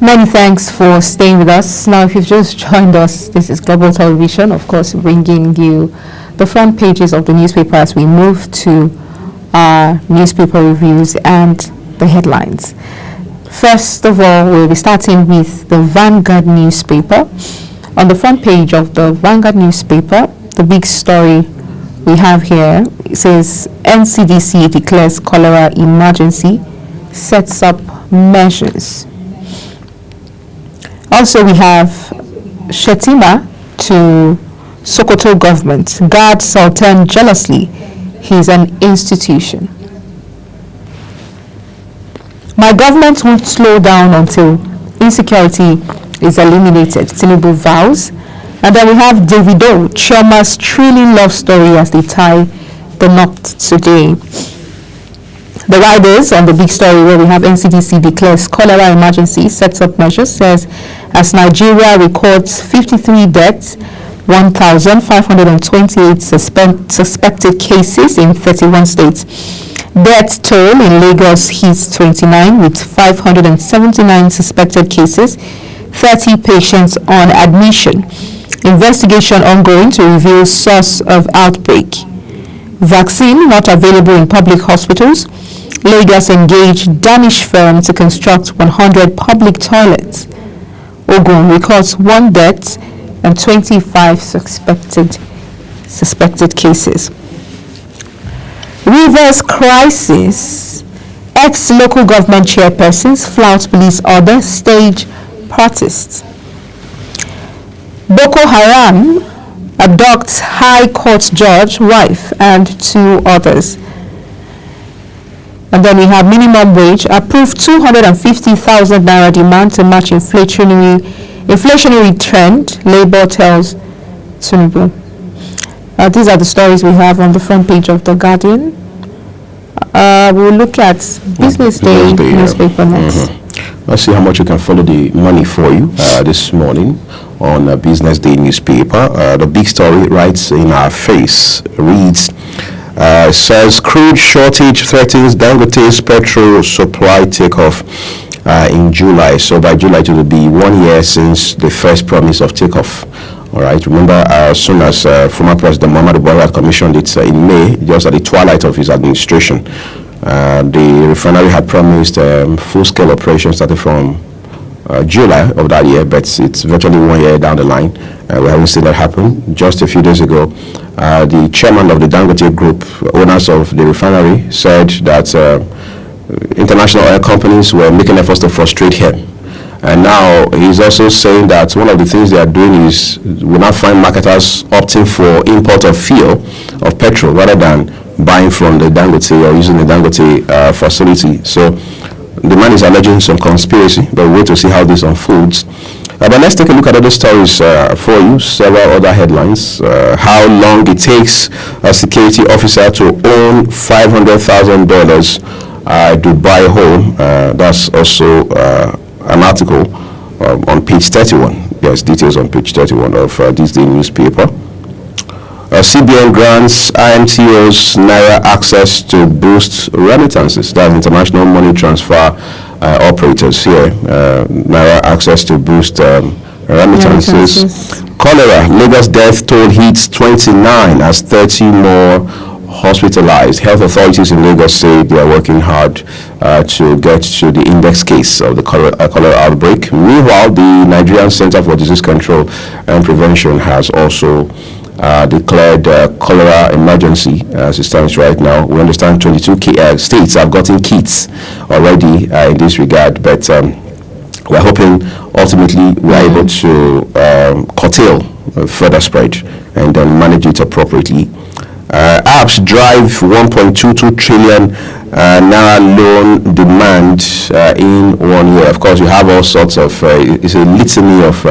Many thanks for staying with us. Now, if you've just joined us, this is Global Television, of course, bringing you the front pages of the newspaper as we move to our newspaper reviews and the headlines. First of all, we'll be starting with the Vanguard newspaper. On the front page of the Vanguard newspaper, the big story we have here, it says NCDC declares cholera emergency, sets up measures. Also, we have Shetima to Sokoto government. Guard Sultan jealously. He's an institution. My government won't slow down until insecurity is eliminated, Tinubu vows. And then we have Davido, Chioma's thrilling love story as they tie the knot today. The riders on the big story where we have NCDC declares cholera emergency, sets up measures, says as Nigeria records 53 deaths, 1,528 suspected cases in 31 states. Death toll in Lagos hits 29 with 579 suspected cases, 30 patients on admission. Investigation ongoing to reveal source of outbreak. Vaccine not available in public hospitals. Lagos engaged Danish firm to construct 100 public toilets. Ogun records 1 death and 25 suspected cases. Rivers crisis. Ex-local government chairpersons flout police order, stage protests. Boko Haram abducts High Court judge, wife, and 2 others. And then we have minimum wage, approved 250,000 naira demand to match inflationary trend, Labour tells Tinubu. These are the stories we have on the front page of The Guardian. We'll look at Business Day newspaper next. Let's see how much you can follow the money for you this morning on Business Day newspaper. The big story right in our face reads, says crude shortage threatens Dangote's petrol supply takeoff in July. So by July it will be 1 year since the first promise of takeoff. All right. Remember, as soon as former President Muhammadu Buhari had commissioned it in May, just at the twilight of his administration, the refinery had promised full-scale operation starting from July of that year, but it's virtually 1 year down the line. We haven't seen that happen. Just a few days ago, the chairman of the Dangote Group, owners of the refinery, said that international oil companies were making efforts to frustrate him. And now he's also saying that one of the things they are doing is we now find marketers opting for import of fuel, of petrol, rather than buying from the Dangote or using the Dangote facility. So the man is alleging some conspiracy, but we'll wait to see how this unfolds. But let's take a look at other stories for you, several other headlines. How long it takes a security officer to own $500,000 to buy a home. That's also an article on page 31. Yes, details on page 31 of this day newspaper. CBN grants IMTOs Naira access to boost remittances. That's international money transfer operators here. Naira access to boost remittances. Cholera, Lagos death toll hits 29 as 30 more hospitalized. Health authorities in Lagos say they are working hard to get to the index case of the cholera outbreak. Meanwhile, the Nigerian Center for Disease Control and Prevention has also declared cholera emergency as it stands right now. We understand 22 states have gotten kits already in this regard, but we're hoping ultimately we're able to curtail further spread and then manage it appropriately. Apps drive 1.22 trillion naira loan demand in 1 year. Of course, you have all sorts of, it's a litany of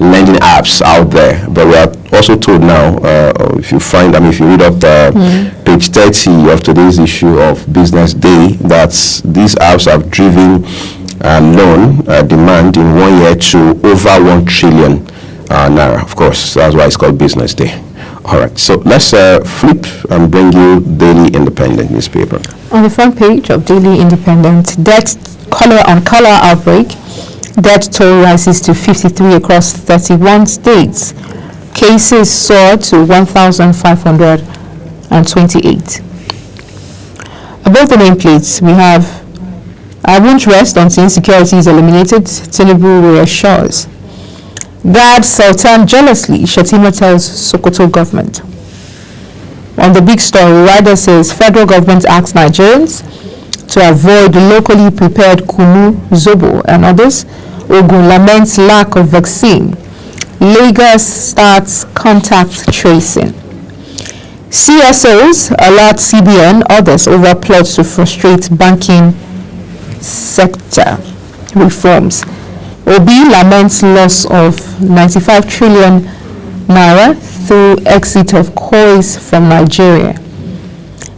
lending apps out there, but we are also told now, if you read up page 30 of today's issue of Business Day, that these apps have driven loan demand in 1 year to over 1 trillion naira. Of course, that's why it's called Business Day. All right, so let's flip and bring you Daily Independent newspaper. On the front page of Daily Independent, death cholera outbreak. Death toll rises to 53 across 31 states. Cases soar to 1,528. Above the nameplates, we have "I won't rest until insecurity is eliminated," Tinubu reassures. Guard Sultan jealously, Shettima tells Sokoto government. On the big story, Rider says federal government asks Nigerians to avoid locally prepared kunu, zobo and others. Ogun laments lack of vaccine. Lagos starts contact tracing. CSOs alert CBN others over plots to frustrate banking sector reforms. Obi laments loss of 95 trillion naira through exit of coins from Nigeria.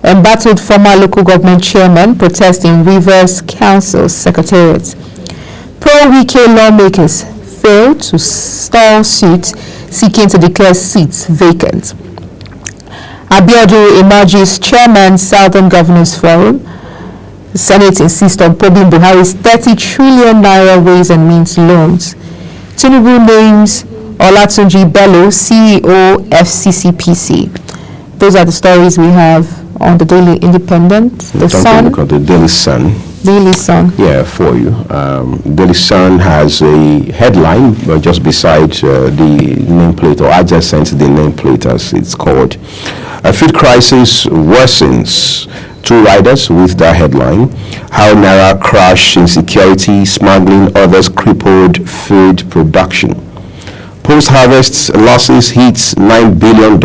Embattled former local government chairman protest in Rivers Council Secretariat. Pro-Wike lawmakers fail to stall suit seeking to declare seats vacant. Abiodun emerges chairman Southern Governors Forum. The Senate insists on probing Buhari's 30 trillion naira ways and means loans. Tinubu names Olatunji Bello CEO FCCPC. Those are the stories we have on the Daily Independent. The Sun. Look at the Daily Sun. Daily Sun. Yeah, for you. Daily Sun has a headline just beside the nameplate, or adjacent to the nameplate as it's called. A food crisis worsens. Two riders with that headline. How Naira crash, insecurity, smuggling, others crippled food production. Post-harvest losses hits $9 billion.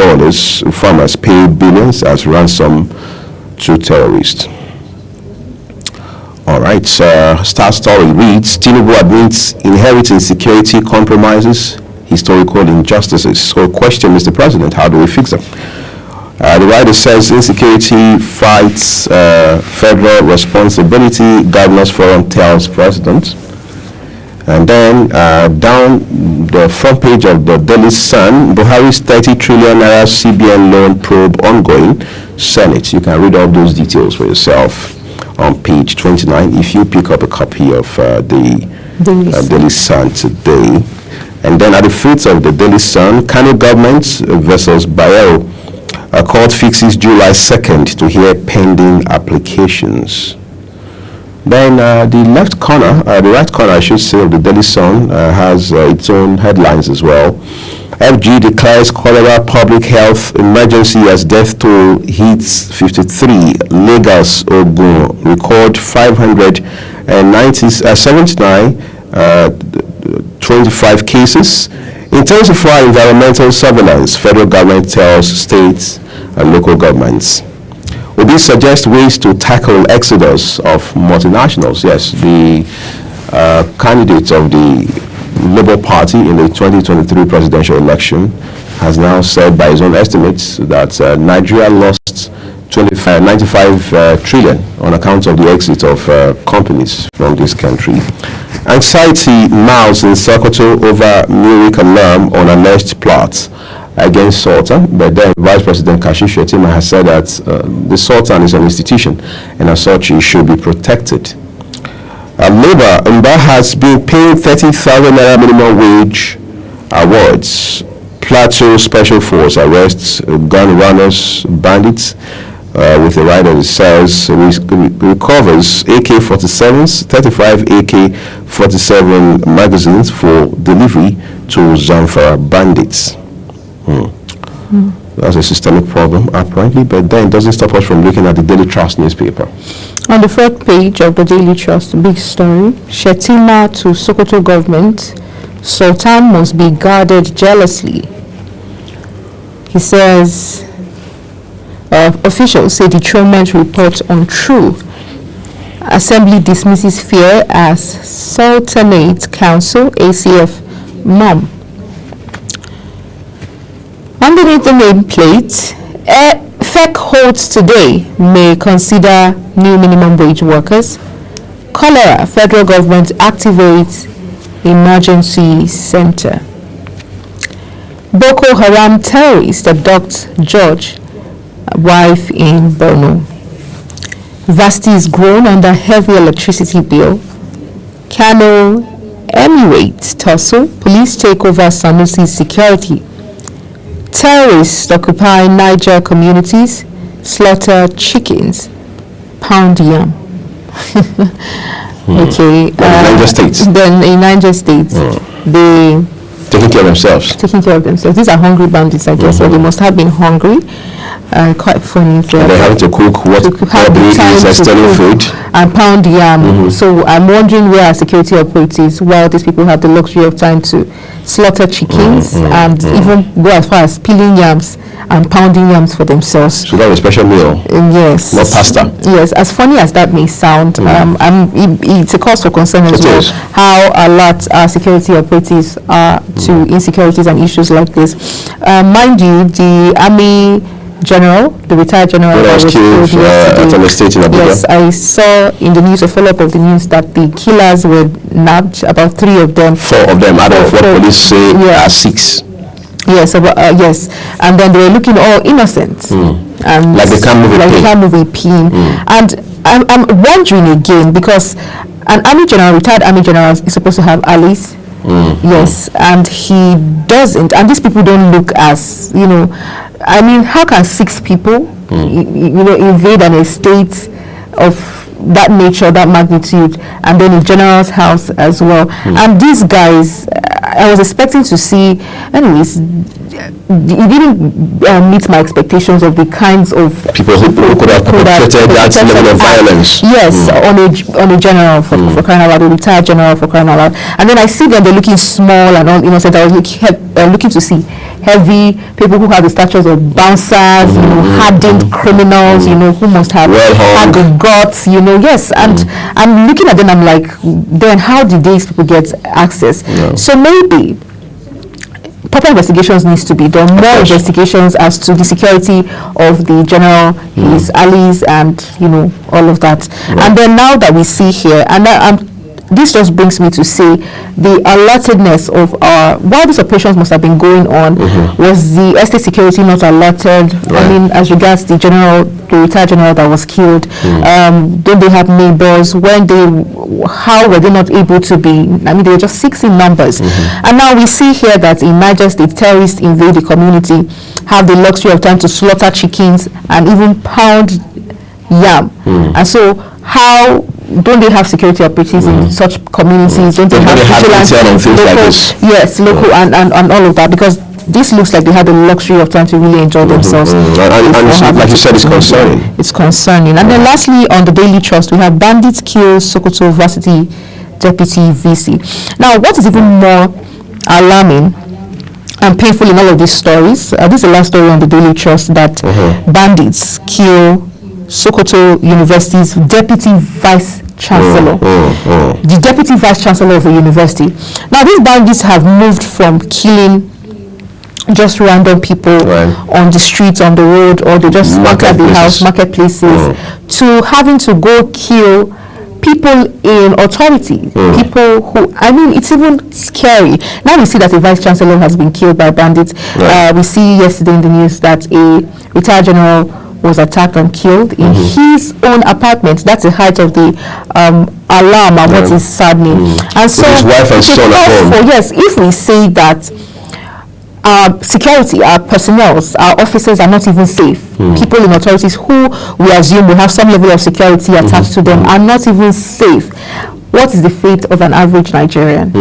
Farmers pay billions as ransom to terrorists. All right, Star Story reads, Tinubu admits inheriting security compromises, historical injustices. So question, Mr. President, how do we fix them? The writer says insecurity fights federal responsibility, Governors Forum tells President. And then down the front page of the Daily Sun, Buhari's 30 trillion naira CBN loan probe ongoing, Senate. You can read all those details for yourself on page 29 if you pick up a copy of the Daily Sun today. And then at the foot of the Daily Sun, Kano government versus Bayero. A court fixes July 2nd to hear pending applications. Then the right corner, I should say, of the Daily Sun has its own headlines as well. FG declares cholera public health emergency as death toll hits 53. Lagos, Ogun record 579, 25 cases. Intensify environmental surveillance, federal government tells states and local governments. Obi suggests ways to tackle exodus of multinationals. Yes, the candidate of the Labour Party in the 2023 presidential election has now said by his own estimates that Nigeria lost 95 trillion on account of the exit of companies from this country. Anxiety mounts in Sokoto over Murik alarm on alleged plots against Sultan, but then Vice President Kashim Shettima has said that the Sultan is an institution and as such he should be protected. Labour, Mba has been paying 30,000 naira minimum wage awards. Plateau Special Force arrests gun runners, bandits, with a rider that says recovers AK-47s, 35 AK-47 magazines for delivery to Zamfara bandits. That's a systemic problem, apparently, but then it doesn't stop us from looking at the Daily Trust newspaper. On the front page of the Daily Trust, big story, Shettima to Sokoto government, Sultan must be guarded jealously. He says, officials say dethronement report untrue. Assembly dismisses fear as Sultanate Council, ACF, mom. Underneath the nameplate, FEC holds today may consider new minimum wage workers. Cholera, federal government activates emergency center. Boko Haram terrorist abducts George, wife in Borno. Vasti is grown under heavy electricity bill. Kano Emirates tussle, police take over Sanusi's security. Terrorists occupy Niger communities, slaughter chickens, pound yam. Okay. Niger State. Then in Niger State, they Taking care of themselves. taking care of themselves. These are hungry bandits, I guess. So they must have been hungry. Quite funny. And they're having to cook what to have probably the time is to external cook food. and pound yam. So I'm wondering where our security operatives, while these people have the luxury of time to slaughter chickens and even go as far as peeling yams and pounding yams for themselves. So that's a special meal, Yes. not pasta. Yes, as funny as that may sound, it's a cause for concern as It well. is. How alert our security operatives are to insecurities and issues like this. Mind you, the Army General, the retired general, When I was killed yesterday. at an estate in Abuja. Yes, I saw in the news, a follow-up of the news, that the killers were nabbed, about 3 of them. 4 of them out of what police say are 6. Yes, yes, and then they were looking all innocent, and Like they can't move a like they pin. can't move a pin. And I'm wondering again, because an army general, retired army general, is supposed to have allies. Yes, and he doesn't. And these people don't look as, I mean, how can 6 people, invade an estate of that nature, that magnitude, and then a general's house as well? And these guys, I was expecting to see, anyways, it didn't meet my expectations of the kinds of People who could have perpetrated that level of violence. Yes, on a general for crying out loud, a retired general for crying out loud. And then I see them, they're looking small and all innocent. I was looking to see heavy people who have the statures of bouncers, hardened criminals, who must have had the guts, yes. And I'm looking at them, I'm like, then how did these people get access? So maybe proper investigations needs to be done, more investigations as to the security of the general, his allies, and all of that. And then now that we see here, and this just brings me to say the alertedness of while these operations must have been going on, was the estate security not alerted? I mean, as regards the retired general that was killed, don't they have neighbors? How were they not able to be? I mean, they were just 6 in numbers. And now we see here that in Niger State, terrorists invade the community, have the luxury of time to slaughter chickens and even pound yam. And so how don't they have security operatives in such communities? Don't they have vigilance on things like this? Yes, local and all of that, because this looks like they had the luxury of time to really enjoy themselves. And like you said, it's concerning. It's concerning. And then lastly, on the Daily Trust, we have bandits kill Sokoto Varsity Deputy VC. Now, what is even more alarming and painful in all of these stories, this is the last story on the Daily Trust, that bandits kill Sokoto University's Deputy Vice Chancellor. The Deputy Vice Chancellor of the university. Now, these bandits have moved from killing just random people on the streets, on the road, or they just walk at the house, marketplaces, to having to go kill people in authority, people who, I mean, it's even scary. Now we see that a vice chancellor has been killed by bandits. We see yesterday in the news that a retired general was attacked and killed in his own apartment. That's the height of the alarm and what is saddening. And so, his wife and son at home. Yes, if we say that our security, our personnel, our officers are not even safe. People in authorities who we assume will have some level of security attached to them are not even safe. What is the fate of an average Nigerian?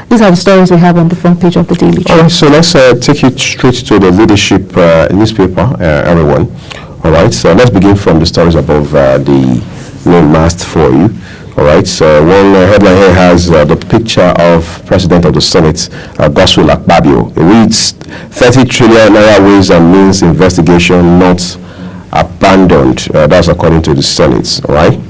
These are the stories we have on the front page of the Daily Trust. All right, so let's take you straight to the leadership newspaper, everyone. All right, so let's begin from the stories above the main mast for you. All right, so one headline here has the picture of President of the Senate, Godswill Akpabio. It reads, 30 trillion naira ways and means investigation not abandoned. That's according to the Senate. All right.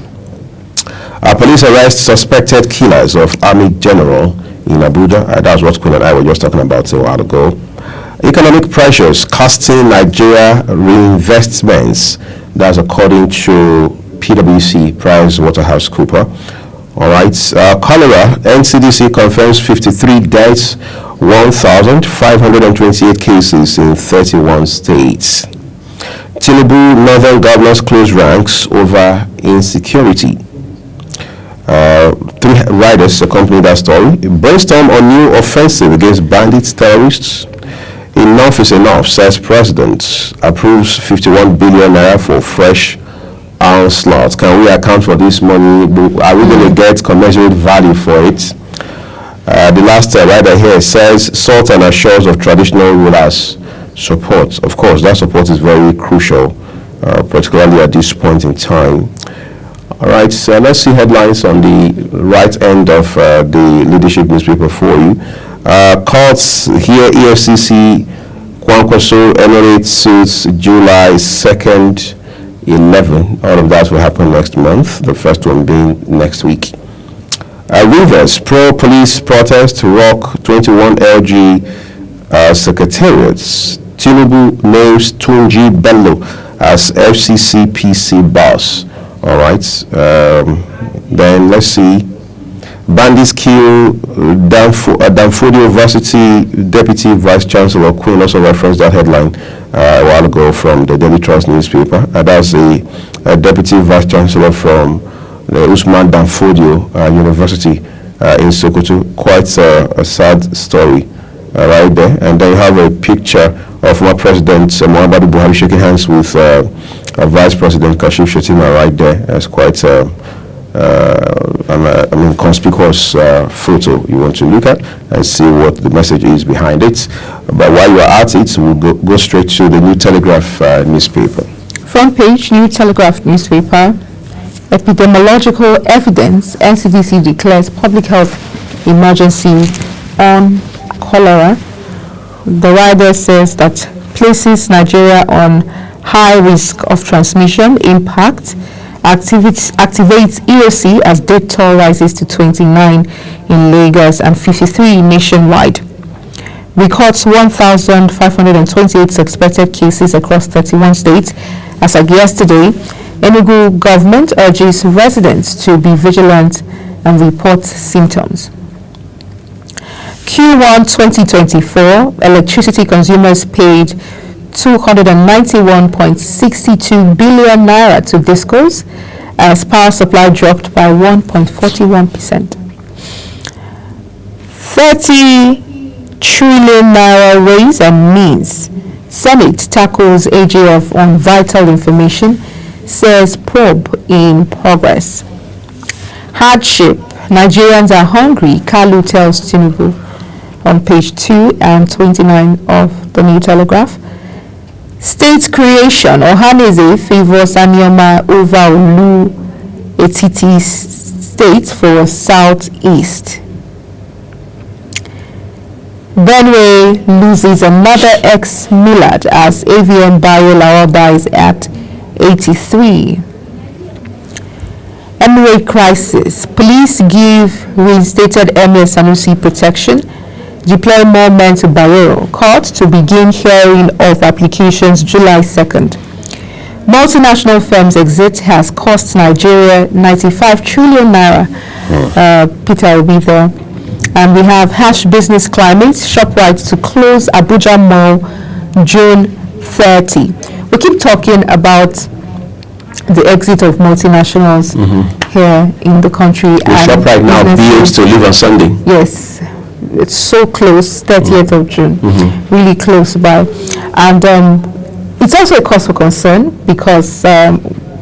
Police arrest suspected killers of Army General in Abuja. That's what Queen and I were just talking about a while ago. Economic pressures costing Nigeria reinvestments. That's according to PwC, PricewaterhouseCoopers. All right. Cholera, NCDC confirms 53 deaths, 1,528 cases in 31 states. Tinubu, northern governors close ranks over insecurity. three riders accompany that story. Brainstorm on new offensive against bandits, terrorists. Enough is enough, says President. Approves 51 billion naira for fresh onslaught. Can we account for this money? Are we going to get commensurate value for it? The last rider here says Sultan assures of traditional rulers support. Of course, that support is very crucial, particularly at this point in time. All right, so let's see headlines on the right end of the leadership newspaper for you. Courts here, EFCC, Kwankwaso, Emirates suits July 2nd, 11. All of that will happen next month, the first one being next week. Rivers, pro-police protest, rock 21 LG secretariats. Tinubu names Tunji Bello as FCCPC boss. All right, then let's see. Bandits kill Danfodi University Deputy Vice Chancellor. Queen also referenced that headline a while ago from the Daily Trust newspaper. That's a Deputy Vice Chancellor from the Usman Danfodio University in Sokoto. Quite a sad story right there. And then you have a picture of former President Muhammadu Buhari shaking hands with Vice President Kashif Shettima right there. That's quite conspicuous photo you want to look at and see what the message is behind it. But while you're at it, we'll go straight to the New Telegraph newspaper. Front page, New Telegraph newspaper. Epidemiological evidence, NCDC declares public health emergency on cholera. The rider says that places Nigeria on high risk of transmission. Impact activates EOC as death toll rises to 29 in Lagos and 53 nationwide. Records 1,528 suspected cases across 31 states. As of yesterday, Enugu government urges residents to be vigilant and report symptoms. Q1 2024, electricity consumers paid 291.62 billion naira to discos as power supply dropped by 1.41%. 30 trillion naira ways and means. Senate tackles AGF on vital information, says probe in progress. Hardship. Nigerians are hungry, Kalu tells Tinubu on page 2 and 29 of the New Telegraph. State creation. Ohaneze favors Anioma over Olu Etiti State for Southeast. Benue loses another ex-Millard as AVM Bayo Lawal dies at 83. Emirate crisis. Police give reinstated Emir Sanusi protection. Deploy more men to Bayero. Court to begin hearing of applications July 2nd. Multinational firms exit has cost Nigeria 95 trillion naira. Peter will be there. And we have harsh business climate. ShopRite to close Abuja Mall June 30. We keep talking about the exit of multinationals here in the country. And ShopRite now bills to leave on Sunday. Yes. It's so close, 30th of June, really close by. And it's also a cause for concern because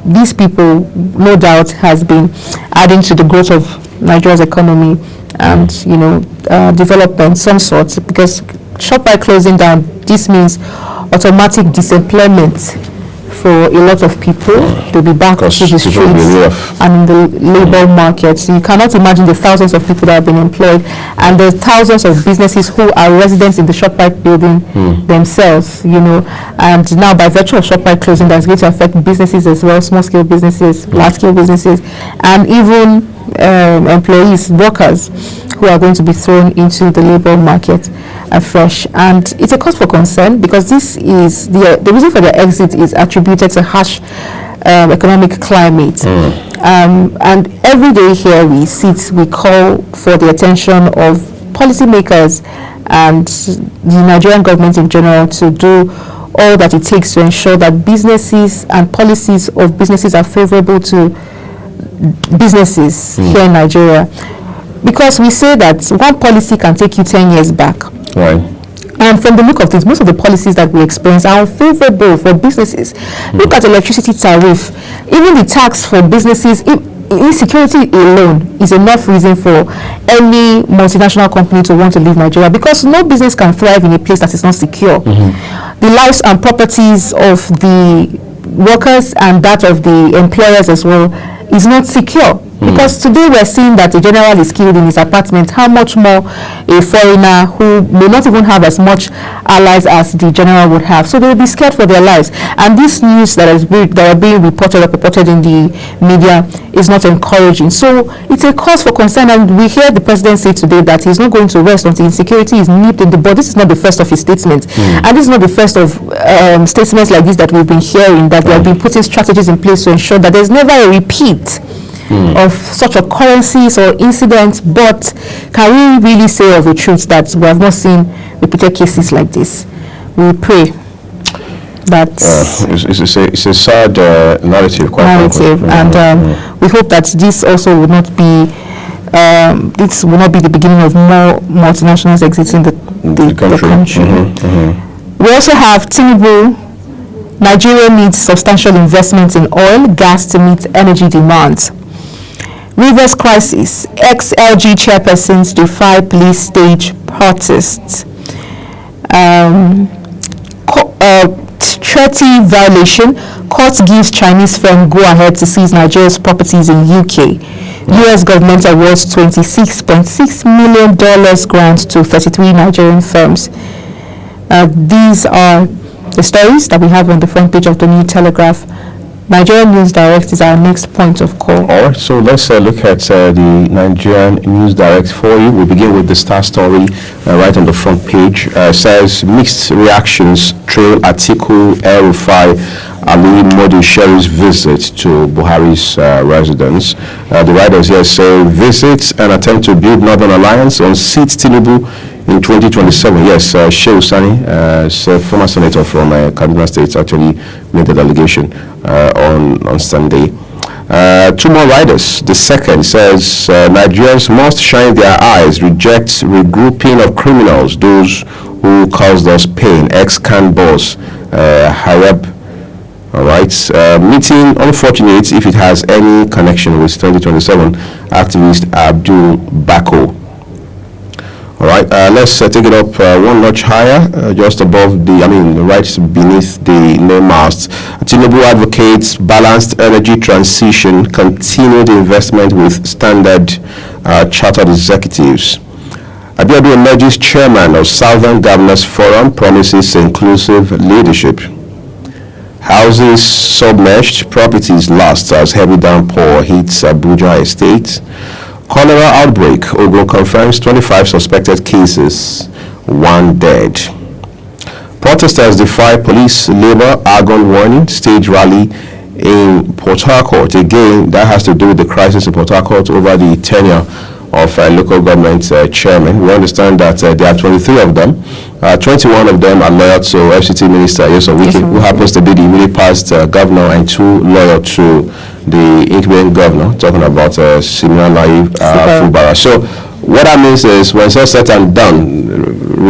these people, no doubt, has been adding to the growth of Nigeria's economy and, development, some sorts. Because ShopRite closing down, this means automatic disemployment for a lot of people. They'll be back to the streets and in the labor market. So you cannot imagine the thousands of people that have been employed and the thousands of businesses who are residents in the ShopRite building themselves, and now by virtue of ShopRite closing, that's going to affect businesses as well, small-scale businesses, large-scale businesses, and even employees, workers who are going to be thrown into the labor market afresh. And it's a cause for concern because this is the reason for their exit is attributed to harsh economic climate. And every day here we call for the attention of policymakers and the Nigerian government in general to do all that it takes to ensure that businesses and policies of businesses are favorable to businesses here in Nigeria, because we say that one policy can take you 10 years back. Right. And from the look of things, most of the policies that we experience are unfavorable for businesses. Look at electricity tariff. Even the tax for businesses, insecurity alone is enough reason for any multinational company to want to leave Nigeria, because no business can thrive in a place that is not secure. The lives and properties of the workers and that of the employers as well is not secure. Because today we're seeing that the general is killed in his apartment. How much more a foreigner who may not even have as much allies as the general would have? So they will be scared for their lives. And this news that are being reported or purported in the media is not encouraging. So it's a cause for concern. And we hear the president say today that he's not going to rest until insecurity is nipped in the bud. This is not the first of his statements. And this is not the first of statements like this that we've been hearing, that they have been putting strategies in place to ensure that there's never a repeat of such occurrences or incidents. But can we really say of a truth that we have not seen repeated cases like this? We pray that it's a sad narrative, and we hope that this also will not be the beginning of more multinationals exiting the country. We also have Tinubu. Nigeria needs substantial investments in oil, gas to meet energy demands. Rivers crisis. Ex-LG chairpersons defy police stage protests. Treaty violation. Court gives Chinese firm go-ahead to seize Nigeria's properties in UK. US government awards $26.6 million grant to 33 Nigerian firms. These are the stories that we have on the front page of the New Telegraph. Nigerian News Direct is our next point of call. All right, so let's look at the Nigerian News Direct for you. We begin with the star story right on the front page. Says mixed reactions trail Atiku El-Rufai Ali Modi Sheri's visit to Buhari's residence. The writers here say visits and attempt to build Northern Alliance on seat Tinubu in 2027. Yes, Shehu Sani, former senator from Kaduna State, actually made the delegation on Sunday. Two more writers. The second says Nigerians must shine their eyes, reject regrouping of criminals, those who caused us pain. Ex-Can boss Harab. All right, meeting unfortunate if it has any connection with 2027 activist Abdul Bako. All right, let's take it up one notch higher, just above right beneath the name mast. Tinubu advocates balanced energy transition, continued investment with Standard Chartered executives. Abiodun emerges chairman of Southern Governors Forum, promises inclusive leadership. Houses submerged, properties lost as heavy downpour hits Abuja estate. Cholera outbreak. Ogun confirms 25 suspected cases, 1 dead. Protesters defy police labor argon warning. Stage rally in Port Harcourt. Again, that has to do with the crisis in Port Harcourt over the tenure of local government chairman. We understand that there are 23 of them. 21 of them are loyal to FCT Minister Nyesom Wike, who happens to be the immediately past governor, and 2 loyal to the incoming governor, talking about Simeon Fubara. So what that means is when it's all said and done,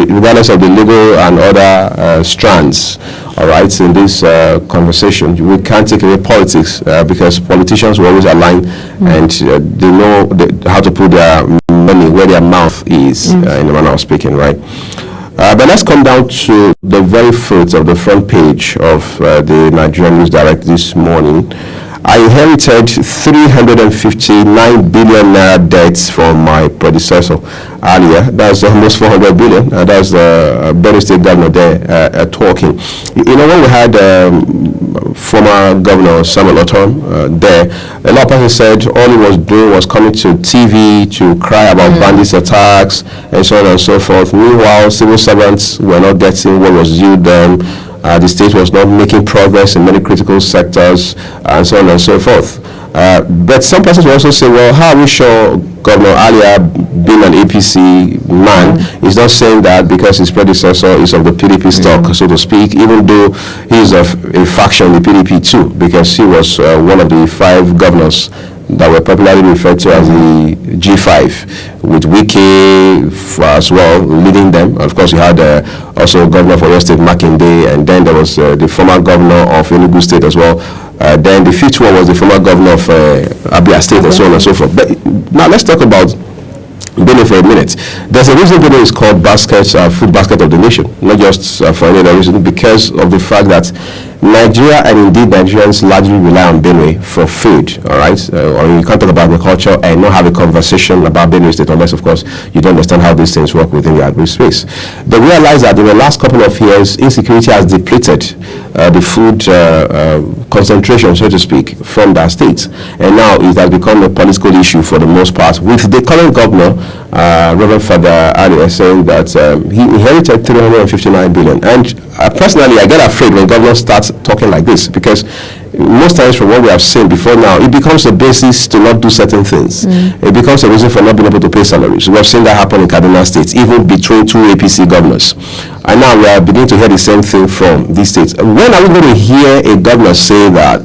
regardless of the legal and other strands, all right, in this conversation, we can't take away politics because politicians will always align and they know how to put their money where their mouth is, in the manner of speaking, right? But let's come down to the very foot of the front page of the Nigerian News Direct this morning. I inherited 359 billion naira debts from my predecessor earlier. That's almost 400 billion. That's the Benue State governor there talking. You know, when we had former governor Samuel Otom there, a lot of people said all he was doing was coming to TV to cry about bandits attacks and so on and so forth. Meanwhile, civil servants were not getting what was due them. The state was not making progress in many critical sectors and so on and so forth. But some persons will also say, well, how are we sure Governor Alia, being an APC man, is not saying that because his predecessor is of the PDP stock, so to speak, even though he is of a faction in the PDP too, because he was one of the 5 governors that were popularly referred to as the G5, with Wike as well leading them. Of course, you had also Governor for Oyo State, Makinde, and then there was the former governor of Enugu State as well. Then the 5th one was the former governor of Abia State, and so on and so forth. But now let's talk about Benue for a minute. There's a reason Benue is called food basket of the nation, not just for any other reason, because of the fact that Nigeria and indeed Nigerians largely rely on Benue for food, all right? Or you can't talk about agriculture and not have a conversation about Benue State unless, of course, you don't understand how these things work within the agri space. They realize that in the last couple of years, insecurity has depleted the food concentration, so to speak, from that state. And now it has become a political issue for the most part, with the current governor, Reverend Father Ali, saying that he inherited 359 billion. And personally, I get afraid when governors start talking like this, because most times from what we have seen before now, it becomes a basis to not do certain things. It becomes a reason for not being able to pay salaries. We have seen that happen in Kaduna State, even between 2 APC governors. And now we are beginning to hear the same thing from these states. When are we going to hear a governor say that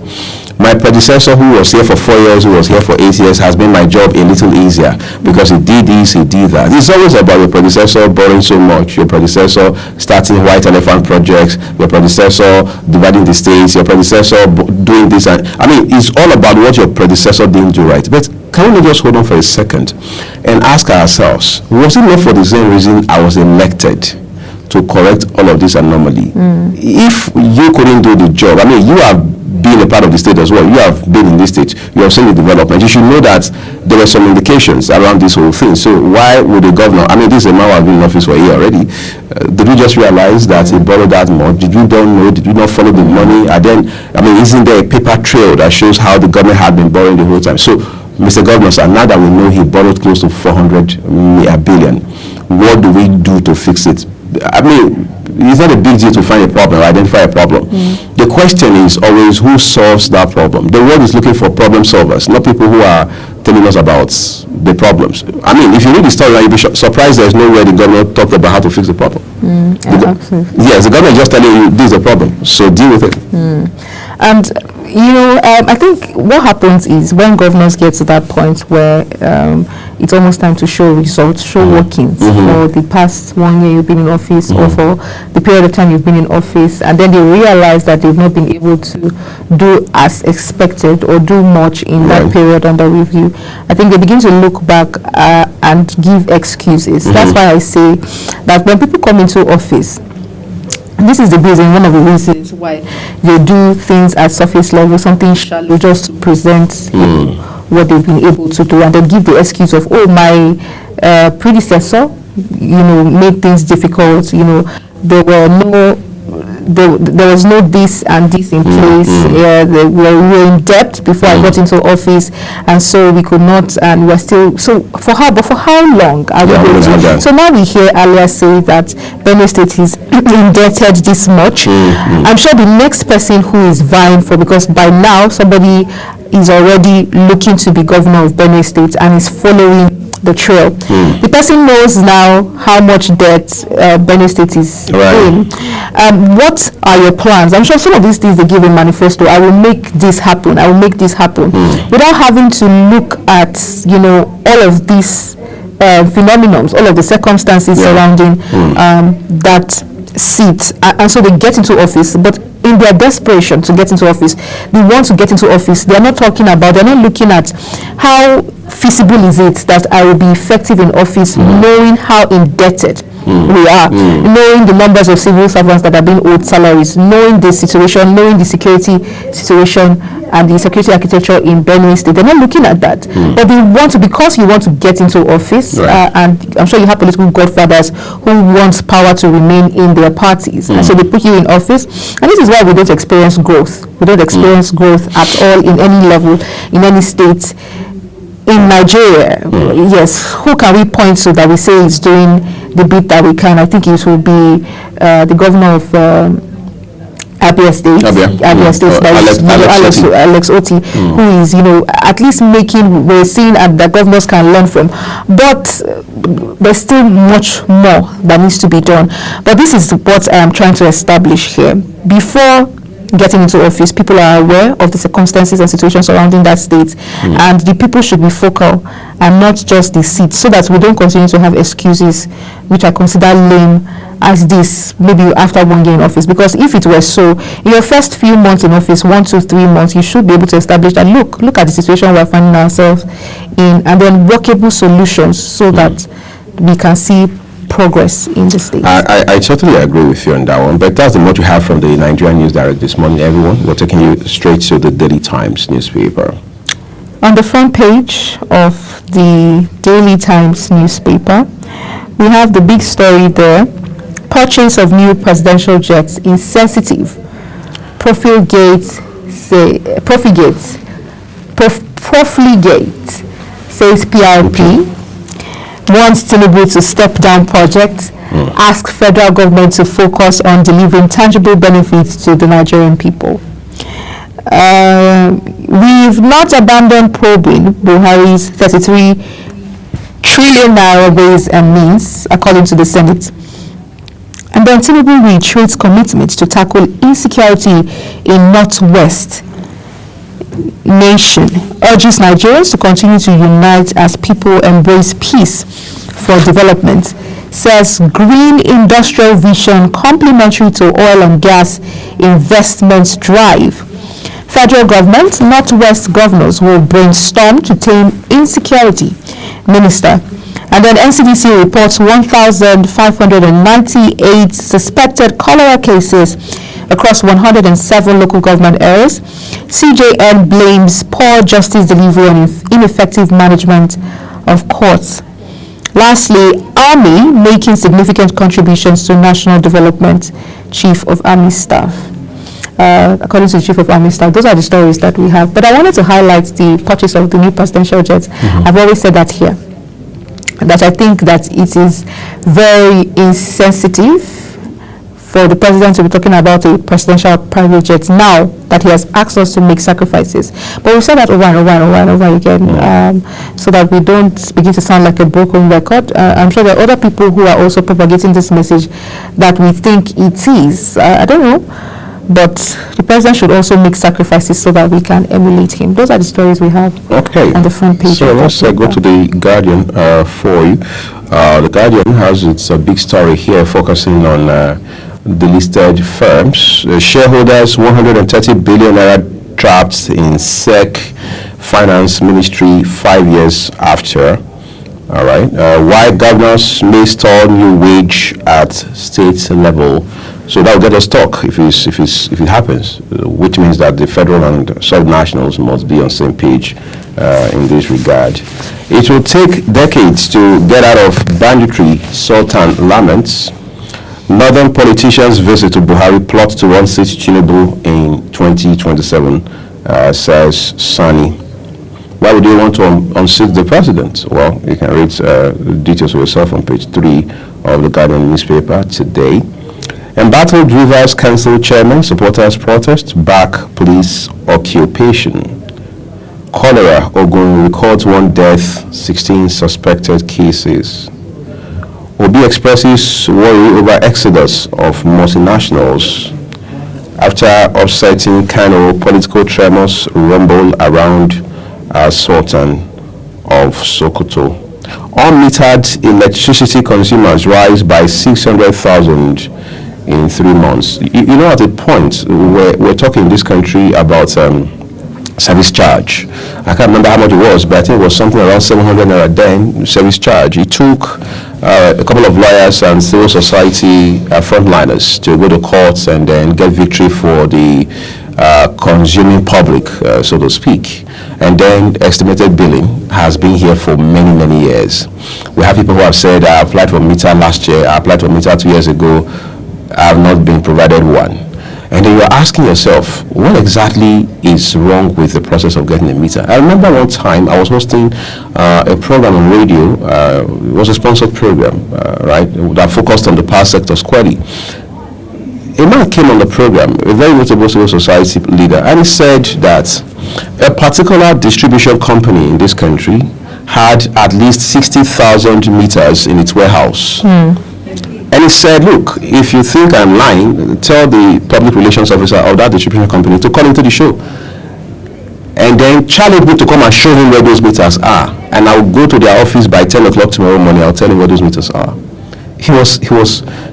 my predecessor, who was here for 4 years, who was here for 8 years, has made my job a little easier because he did this, he did that? It's always about your predecessor borrowing so much, your predecessor starting white elephant projects, your predecessor dividing the states, your predecessor doing this. And I mean, it's all about what your predecessor didn't do right. But can we just hold on for a second and ask ourselves, was it not for the same reason I was elected to correct all of this anomaly? If you couldn't do the job, I mean, you have been a part of the state as well, you have been in this state, you have seen the development, you should know that there were some indications around this whole thing. So why would the governor, I mean, this is a man who has been in office for a year already, did you just realize that he borrowed that much? Did you don't know? Did you not follow the money? And then, I mean, isn't there a paper trail that shows how the government had been borrowing the whole time? So, Mr. Governor, sir, now that we know he borrowed close to 400 billion, what do we do to fix it? I mean, it's not a big deal to find a problem or identify a problem. The question is always who solves that problem. The world is looking for problem solvers, not people who are telling us about the problems. I mean, if you read the story, you'll be surprised there's nowhere the governor talked about how to fix the problem. Yes, the government is just telling you this is the problem, so deal with it. And you know, I think what happens is when governors get to that point where it's almost time to show results, show workings for the past 1 year you've been in office or for the period of time you've been in office, and then they realize that they've not been able to do as expected or do much in that period under review. I think they begin to look back and give excuses. That's why I say that when people come into office, this is the reason, one of the reasons why they do things at surface level, something shallow, just to present what they've been able to do, and then give the excuse of, oh, my predecessor, you know, made things difficult. You know, there was no this and this in place. We were in debt before I got into office, and so we could not, and we're still, so for how long are we going to? So now we hear Alia say that Benue State is indebted this much. I'm sure the next person who is vying for, because by now somebody is already looking to be governor of Benue State and is following the trail. The person knows now how much debt Benue State is in. What are your plans? I'm sure some of these things they give a manifesto. I will make this happen. I will make this happen, without having to look at, you know, all of these phenomenons, all of the circumstances surrounding that seat, and so they get into office. But in their desperation to get into office, they want to get into office. They're not talking about, they're not looking at how feasible is it that I will be effective in office, knowing how indebted we are, knowing the numbers of civil servants that are being owed salaries, knowing the situation, knowing the security situation and the security architecture in Benue State. They're not looking at that. But they want to, because you want to get into office, and I'm sure you have political godfathers who want power to remain in their parties, and so they put you in office. And this is why we don't experience growth. We don't experience growth at all in any level, in any state. In Nigeria, yes, who can we point to that we say is doing the bit that we can? I think it will be the governor of Abia State, Alex Oti, who is, at least we're seeing that governors can learn from. But there's still much more that needs to be done. But this is what I am trying to establish here. Before getting into office, people are aware of the circumstances and situations surrounding that state, and the people should be focal and not just the seats, so that we don't continue to have excuses which are considered lame as this, maybe after 1 year in office. Because if it were so, in your first few months in office, 1 to 3 months, you should be able to establish that look at the situation we're finding ourselves in, and then workable solutions so that we can see progress in the state. I totally agree with you on that one, but that's what we have from the Nigerian News Direct this morning. Everyone, we're taking you straight to the Daily Times newspaper. On the front page of the Daily Times newspaper, we have the big story there: purchase of new presidential jets is sensitive. Profligate says PRP. Wants Tinubu to step down project, ask federal government to focus on delivering tangible benefits to the Nigerian people. We've not abandoned probing Buhari's 33 trillion naira ways and means, according to the Senate. And then Tinubu reiterates commitment to tackle insecurity in Northwest nation, urges Nigerians to continue to unite as people embrace peace for development, says green industrial vision complementary to oil and gas investment drive. Federal government, Northwest governors will brainstorm to tame insecurity, minister. And then NCDC reports 1,598 suspected cholera cases across 107 local government areas. CJN blames poor justice delivery and ineffective management of courts. Lastly, Army making significant contributions to national development, Chief of Army Staff. According to the Chief of Army Staff, those are the stories that we have. But I wanted to highlight the purchase of the new presidential jets. I've always said that here, that I think that it is very insensitive for the president to be talking about a presidential private jet now that he has asked us to make sacrifices. But we've said that over and over again, so that we don't begin to sound like a broken record. I'm sure there are other people who are also propagating this message that we think it is. I don't know. But the president should also make sacrifices so that we can emulate him. Those are the stories we have on the front page. So let's go to the Guardian for you. The Guardian has its big story here focusing on the listed firms. Shareholders 130 billion naira trapped in SEC Finance Ministry 5 years after. All right. Why governors may stall new wage at state level. So that will get us stuck if it happens, which means that the federal and subnationals must be on same page in this regard. It will take decades to get out of banditry, Sultan laments. Northern politicians visit to Buhari plot to unseat Tinubu in 2027, says Sani. Why would you want to unseat the president? Well, you can read details for yourself on page 3 of the Guardian newspaper today. Embattled Rivers Council chairman, supporters protest, back police occupation. Cholera, Ogun records 1 death, 16 suspected cases. Obi expresses worry over exodus of multinationals. After upsetting Kano, political tremors rumble around Sultan of Sokoto. Unmetered electricity consumers rise by 600,000 in 3 months. You know, at a point we're talking in this country about service charge. I can't remember how much it was, but I think it was something around 700 naira then, service charge. It took a couple of lawyers and civil society frontliners to go to courts and then get victory for the consuming public, so to speak. And then estimated billing has been here for many, many years. We have people who have said, I applied for meter last year, I applied for meter 2 years ago, I have not been provided one. And then you're asking yourself, what exactly is wrong with the process of getting a meter? I remember one time I was hosting a program on radio. It was a sponsored program, right, that focused on the power sector squarely. a man came on the program, a very notable civil society leader, and he said that a particular distribution company in this country had at least 60,000 meters in its warehouse. And he said, look, if you think I'm lying, tell the public relations officer of that distribution company to call into the show. And then challenge me to come and show him where those meters are. And I'll go to their office by 10 o'clock tomorrow morning. I'll tell him where those meters are. He was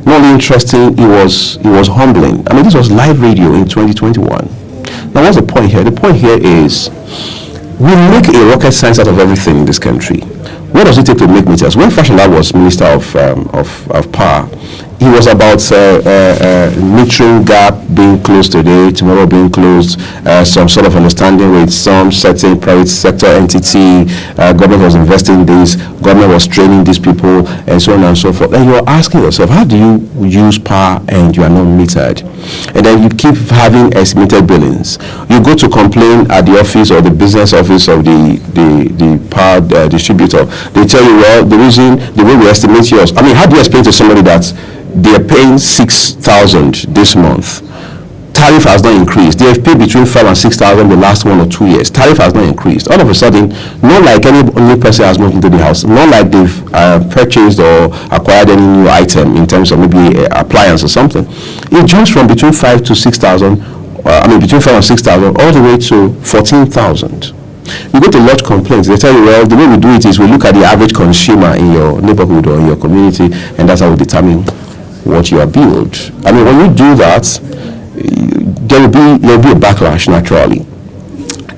not only interesting, he was humbling. I mean, this was live radio in 2021. Now, what's the point here? The point here is we make a rocket science out of everything in this country. What does it take to make meters? When Fashola was Minister of Power, he was about metering gap being closed today, tomorrow being closed, some sort of understanding with some certain private sector entity, government was investing in this, government was training these people, and so on and so forth. And you're asking yourself, how do you use power and you are not metered? And then you keep having estimated billings. You go to complain at the office or the business office of the power distributor. They tell you, well, the way we estimate yours. I mean, how do you explain to somebody that they're paying 6,000 this month? Tariff has not increased. They have paid between 5,000 and 6,000 the last 1 or 2 years. Tariff has not increased. All of a sudden, not like any new person has moved into the house, not like they've purchased or acquired any new item in terms of maybe appliance or something. It jumps from between 5,000 to 6,000, between 5,000 and 6,000, all the way to 14,000. You go to lodge complaints, they tell you, well, the way we do it is we look at the average consumer in your neighborhood or in your community, and that's how we determine what you are billed. I mean, when you do that, there will be a backlash naturally.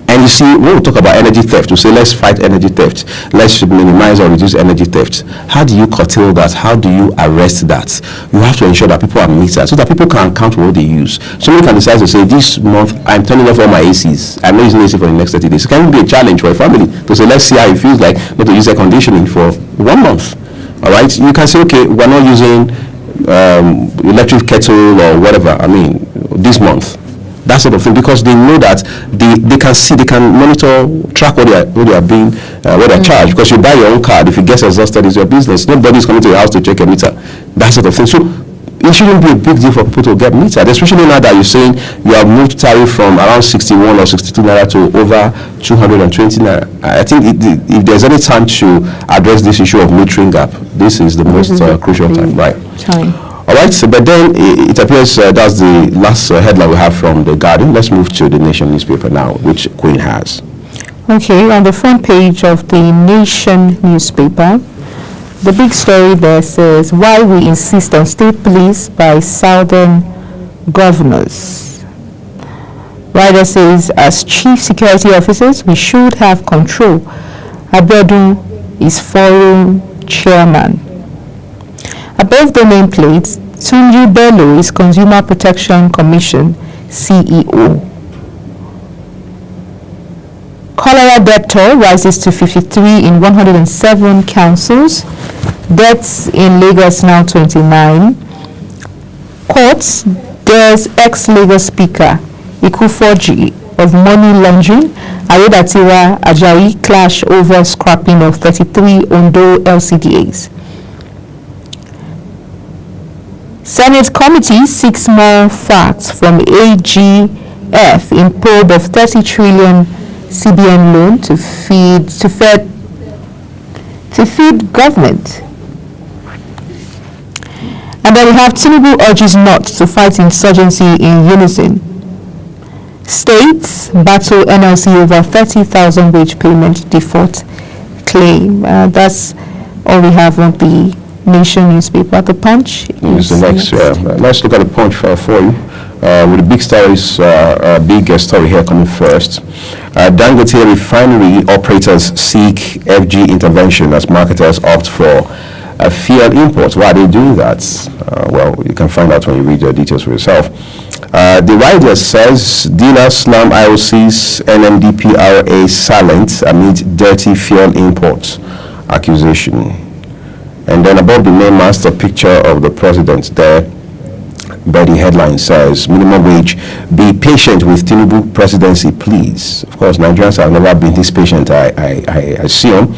And you see, when we talk about energy theft, we say let's fight energy theft, let's minimize or reduce energy theft. How do you curtail that? How do you arrest that? You have to ensure that people are metered so that people can count what they use. Somebody can decide to say, this month I'm turning off all my ACs. I'm not using AC for the next 30 days. It can be a challenge for a family to say, let's see how it feels like not to use air conditioning for 1 month. All right, you can say, okay, we're not using electric kettle or whatever, this month. That sort of thing, because they know that they can see, they can monitor, track what they're charged. Because you buy your own card, if it gets exhausted, it's your business. Nobody's coming to your house to check a meter. That sort of thing. So it shouldn't be a big deal for people to get metered, especially now that you're saying you have moved tariff from around 61 or 62 naira to over 220 naira. I think if there's any time to address this issue of metering gap, this is the most crucial time, right? All right, so, but then it appears that's the last headline we have from The Guardian. Let's move to the Nation newspaper now, which Queen has. Okay, on the front page of the Nation newspaper, the big story there says, why we insist on state police by southern governors. Writer says, as chief security officers, we should have control. Abiodun is forum chairman. Above the nameplate, Tunji Bello is Consumer Protection Commission CEO. Cholera debtor rises to 53 in 107 councils. Deaths in Lagos now 29. Courts dares ex-Lagos Speaker Ikufoji of money laundering. Ayodatiwa Ajayi clash over scrapping of 33 Ondo LCDAs. Senate committee seeks more facts from AGF in probe of 30 trillion CBN loan to feed government. And then we have Tinubu urges not to fight insurgency in unison. States battle NLC over 30,000 wage payment default claim. That's all we have on the Nation newspaper. The Punch is the next. Let's look at the Punch for you. With the big stories, big story here coming first. Dangote refinery operators seek FG intervention as marketers opt for fuel imports. Why are they doing that? Well, you can find out when you read the details for yourself. The writer says dealers slam IOC's NMDPRA silent amid dirty fuel imports accusation. And then above the main master picture of the president there, but the headline says, minimum wage, be patient with Tinubu presidency, please. Of course, Nigerians have never been this patient, I assume.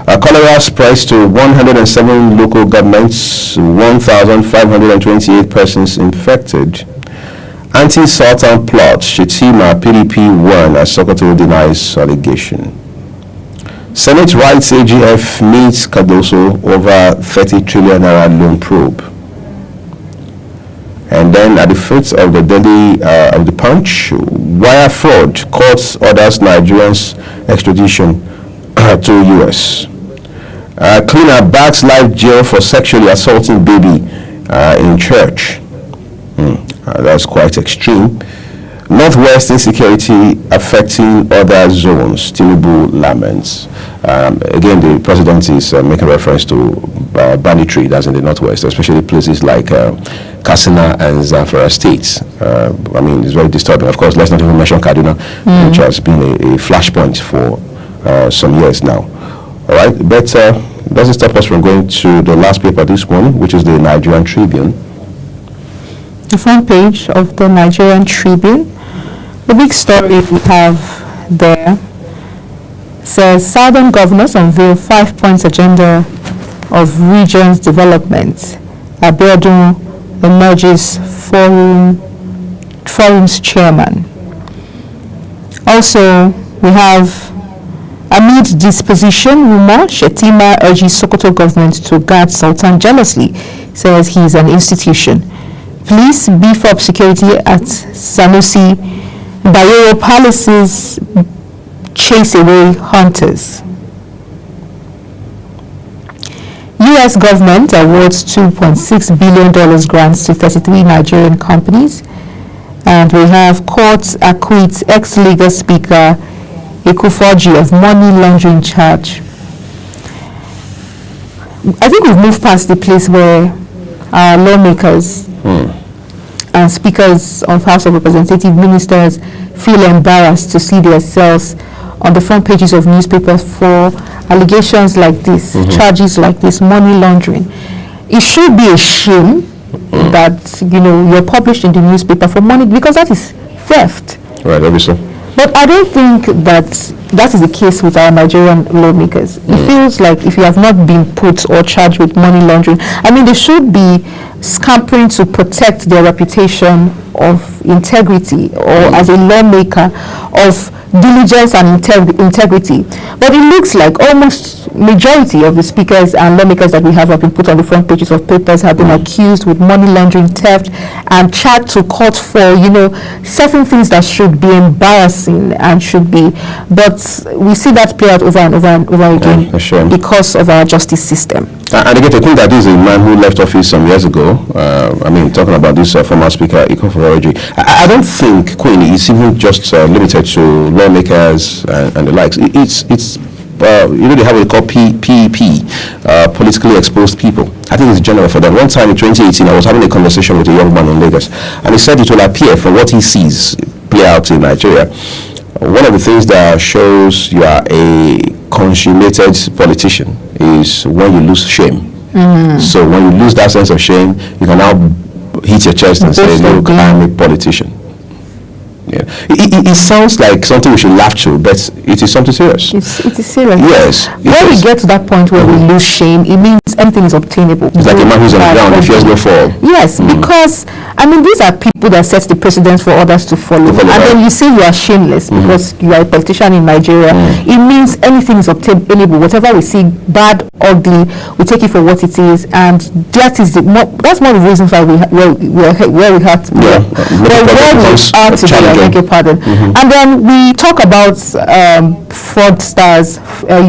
Cholera spreads to 107 local governments, 1,528 persons infected. Anti-Sultan plot, Shetima PDP won as Sokoto denies allegation. Senate writes AGF meets Cardoso over 30 trillion naira loan probe. And then at the foot of the Daily of the Punch, wire fraud, courts orders Nigerians extradition to US. Cleaner backs life jail for sexually assaulting baby in church. That's quite extreme. Northwest insecurity affecting other zones. Tinubu laments. Again, the president is making reference to banditry, that's in the Northwest, especially places like Katsina and Zamfara states. I mean, it's very disturbing. Of course, let's not even mention Kaduna, which has been a flashpoint for some years now. All right, but doesn't stop us from going to the last paper this morning, which is the Nigerian Tribune. The front page of the Nigerian Tribune. The big story we have there says Southern governors unveil 5-point agenda of region's development. Abiodun emerges forum's chairman. Also, we have amid disposition rumor, Shetima urges Sokoto government to guard Sultan jealously, says he is an institution. Police beef up security at Sanusi. Bayero palaces chase away hunters. U.S. government awards $2.6 billion grants to 33 Nigerian companies. And we have courts acquits ex-legal speaker Ekufoji of money laundering charge. I think we've moved past the place where our lawmakers and speakers of House of Representative ministers feel embarrassed to see themselves on the front pages of newspapers for allegations like this, charges like this, money laundering. It should be a shame that you're published in the newspaper for money, because that is theft. Right, obviously. But I don't think that is the case with our Nigerian lawmakers. It feels like if you have not been put or charged with money laundering, I mean, they should be scampering to protect their reputation of integrity, or as a lawmaker of diligence and integrity. But it looks like almost majority of the speakers and lawmakers that we have been put on the front pages of papers have been accused with money laundering, theft, and charged to court for certain things that should be embarrassing and should be. But we see that play out over and over and over again because of our justice system. And again, to think that this is a man who left office some years ago, I mean, talking about this former speaker, Ekufoji, I don't think, Queen, is even just limited to lawmakers and the likes. It's they have what they call PEP, politically exposed people. I think it's general for them. One time in 2018, I was having a conversation with a young man in Lagos, and he said it will appear from what he sees play out in Nigeria. One of the things that shows you are a consummated politician is when you lose shame. So when you lose that sense of shame, you can now hit your chest and say, look, I'm a politician. Yeah. It sounds like something we should laugh to, but it is something serious. It is serious. Yes. When we get to that point where we lose shame, it means anything is obtainable. It's like a man who's on the ground, he fears no fall. Yes, because, I mean, these are people that set the precedence for others to follow. And then you say you are shameless because you are a politician in Nigeria. It means anything is obtainable. Whatever we see, bad, ugly, we take it for what it is. And that is that's one of the reasons why we are today. I beg your pardon. And then we talk about fraudsters,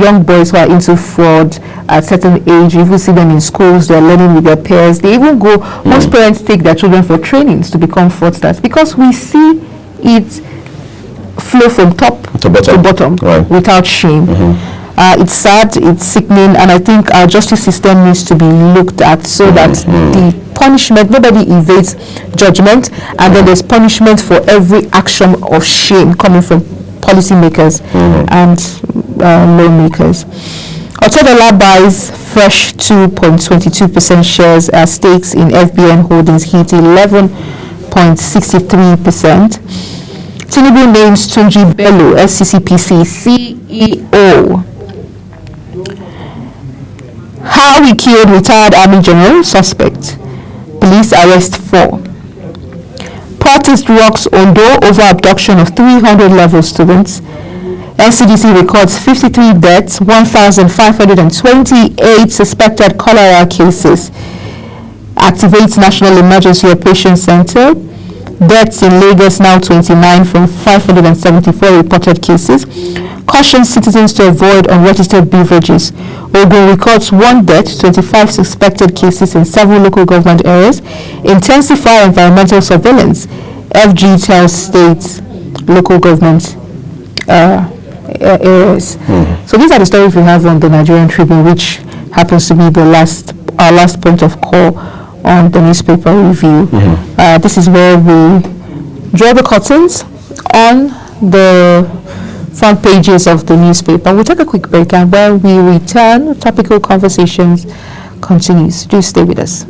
young boys who are into fraud at certain age. You even see them in schools, they're learning with their peers. They even go, most parents take their children for trainings to become fraudsters because we see it flow from top to bottom without shame. It's sad, it's sickening, and I think our justice system needs to be looked at so that the punishment, nobody evades judgment, and then there's punishment for every action of shame coming from policymakers and lawmakers. Otedola buys fresh 2.22% shares as stakes in FBN Holdings hit 11.63%. Tinubu names Tunji Bello, SCCPC CEO. How we killed retired Army General, suspect. Police arrest 4. Protest rocks Ondo over abduction of 300 level students. NCDC records 53 deaths, 1,528 suspected cholera cases. Activates National Emergency Operations Center. Deaths in Lagos now 29 from 574 reported cases. Cautions citizens to avoid unregistered beverages. Ogun records 1 death, 25 suspected cases in several local government areas. Intensify environmental surveillance. FG tells states, local government areas. So these are the stories we have on the Nigerian Tribune, which happens to be our last point of call on the newspaper review. This is where we draw the curtains on the front pages of the newspaper. We'll take a quick break, and when we return, Topical Conversations continues. Do stay with us.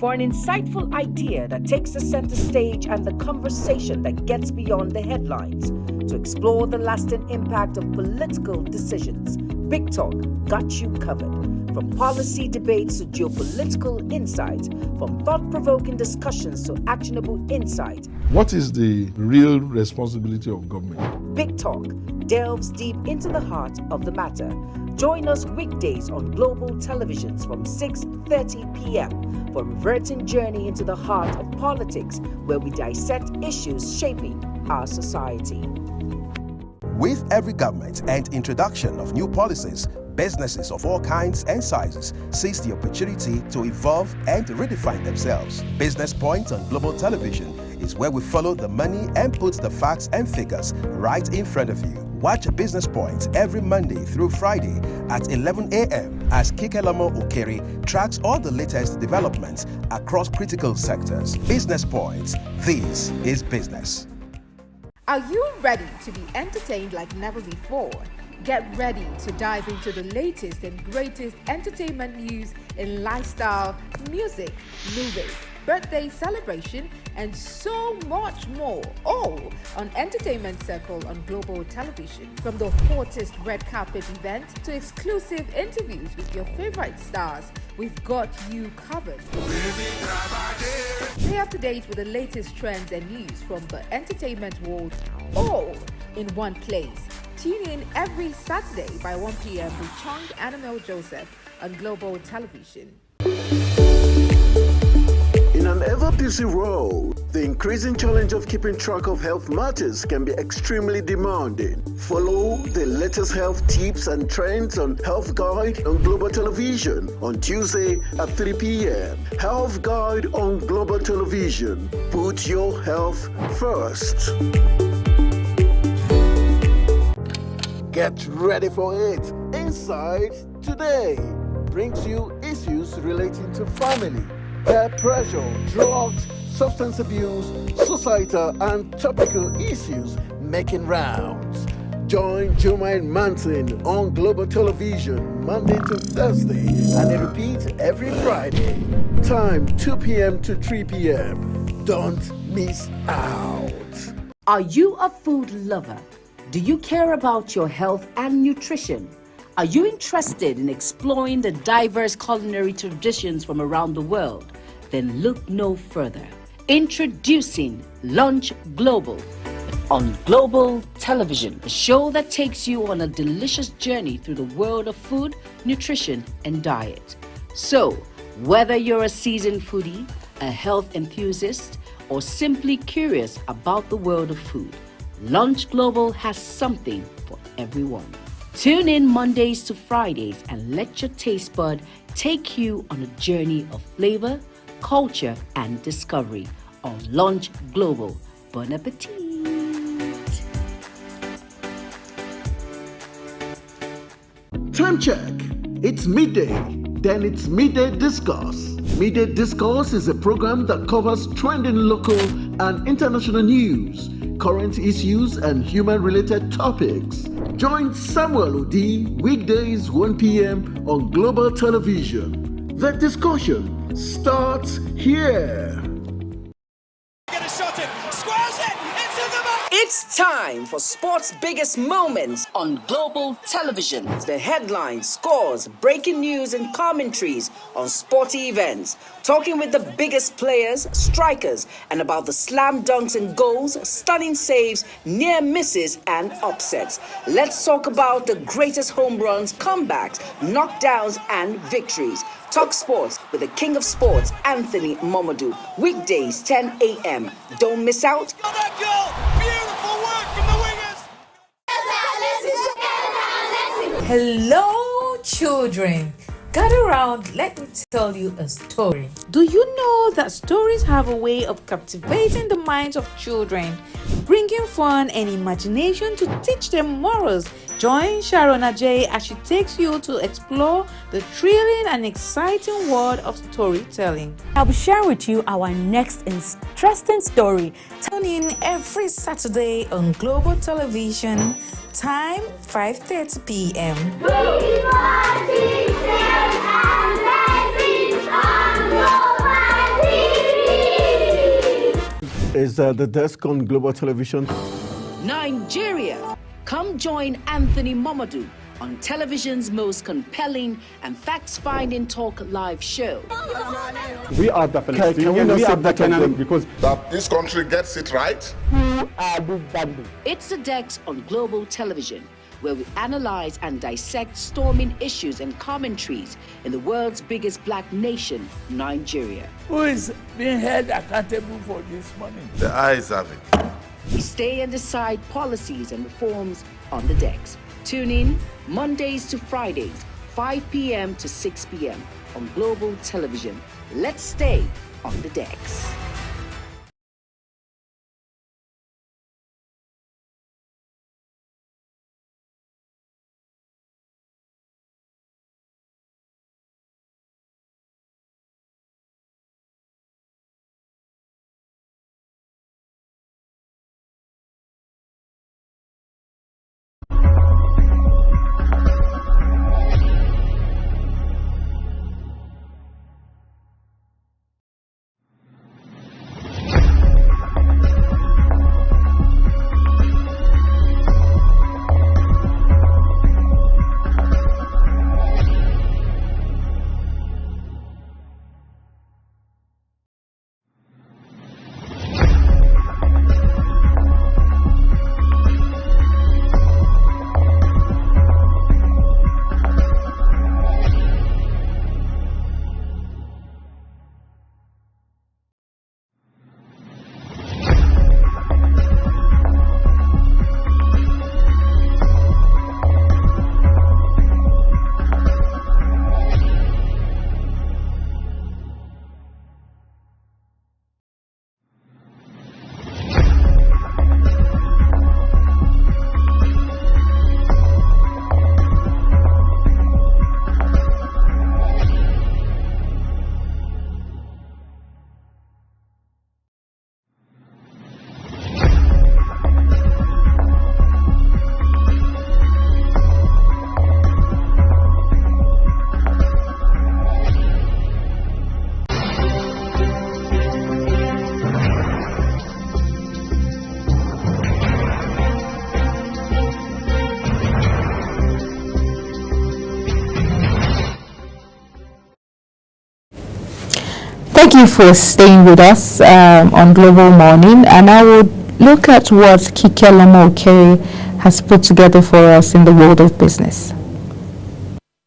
For an insightful idea that takes the center stage and the conversation that gets beyond the headlines, to explore the lasting impact of political decisions, Big Talk got you covered. From policy debates to geopolitical insights, from thought-provoking discussions to actionable insight. What is the real responsibility of government? Big Talk delves deep into the heart of the matter. Join us weekdays on global televisions from 6:30 p.m. for a reverting journey into the heart of politics, where we dissect issues shaping our society. With every government and introduction of new policies, businesses of all kinds and sizes seize the opportunity to evolve and redefine themselves. Business Point on global television is where we follow the money and put the facts and figures right in front of you. Watch Business Point every Monday through Friday at 11 a.m. as Kikelamo Okeri tracks all the latest developments across critical sectors. Business Point. This is business. Are you ready to be entertained like never before? Get ready to dive into the latest and greatest entertainment news in lifestyle, music, movies, birthday celebration, and so much more, all on Entertainment Circle on global television. From the hottest red carpet event to exclusive interviews with your favorite stars, we've got you covered. Stay up to date with the latest trends and news from the entertainment world, all in one place. Tune in every Saturday by 1 p.m. with Chung Annabelle Joseph on Global Television. In an ever-busy world, the increasing challenge of keeping track of health matters can be extremely demanding. Follow the latest health tips and trends on Health Guide on Global Television on Tuesday at 3 p.m. Health Guide on Global Television. Put your health first. Get ready for it. Inside Today brings you issues relating to family, peer pressure, drugs, substance abuse, societal and topical issues making rounds. Join Jermaine Manson on Global Television Monday to Thursday and it repeats every Friday. Time 2 p.m. to 3 p.m. Don't miss out. Are you a food lover? Do you care about your health and nutrition? Are you interested in exploring the diverse culinary traditions from around the world? Then look no further. Introducing Lunch Global on Global Television, a show that takes you on a delicious journey through the world of food, nutrition, and diet. So, whether you're a seasoned foodie, a health enthusiast, or simply curious about the world of food, Lunch Global has something for everyone. Tune in Mondays to Fridays and let your taste bud take you on a journey of flavor, culture, and discovery on Lunch Global. Bon appetit! Time check. It's midday. Then it's Midday Discourse. Midday Discourse is a program that covers trending local and international news, current issues, and human-related topics. Join Samuel Odi weekdays 1 p.m. on Global Television. The discussion starts here. It's time for sports' biggest moments on Global Television. The headlines, scores, breaking news, and commentaries on sporty events. Talking with the biggest players, strikers, and about the slam dunks and goals, stunning saves, near misses, and upsets. Let's talk about the greatest home runs, comebacks, knockdowns, and victories. Talk sports with the king of sports, Anthony Momadou. Weekdays, 10 a.m. Don't miss out. Hello, children. Gather around, let me tell you a story. Do you know that stories have a way of captivating the minds of children, bringing fun and imagination to teach them morals? Join Sharon Ajay as she takes you to explore the thrilling and exciting world of storytelling. I'll be sharing with you our next interesting story. Tune in every Saturday on Global Television, time 5:30 p.m. Is the desk on Global Television? Nigeria. Come join Anthony Momadou on television's most compelling and facts-finding talk live show. We are the Palestinians. We are the Canaan because that this country gets it right. Who are these bandits? It's the Dex on Global Television, where we analyze and dissect storming issues and commentaries in the world's biggest black nation, Nigeria. Who is being held accountable for this money? The eyes have it. We stay and decide policies and reforms on the Dex. Tune in Mondays to Fridays, 5 p.m. to 6 p.m. on Global Television. Let's stay on the Dex. Thank you for staying with us on Global Morning, and I would look at what Kike Lama-Okere has put together for us in the world of business.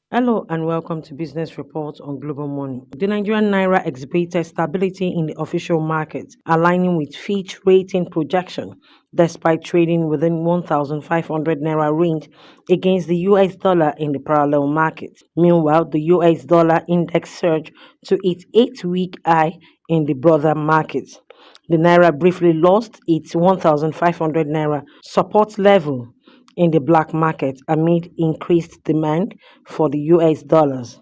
Hello and welcome to Business Report on Global Money. The Nigerian Naira exhibited stability in the official market, aligning with Fitch rating projection, despite trading within 1,500 Naira range against the US dollar in the parallel market. Meanwhile, the US dollar index surged to its 8-week high in the broader market. The Naira briefly lost its 1,500 Naira support level in the black market amid increased demand for the US dollars.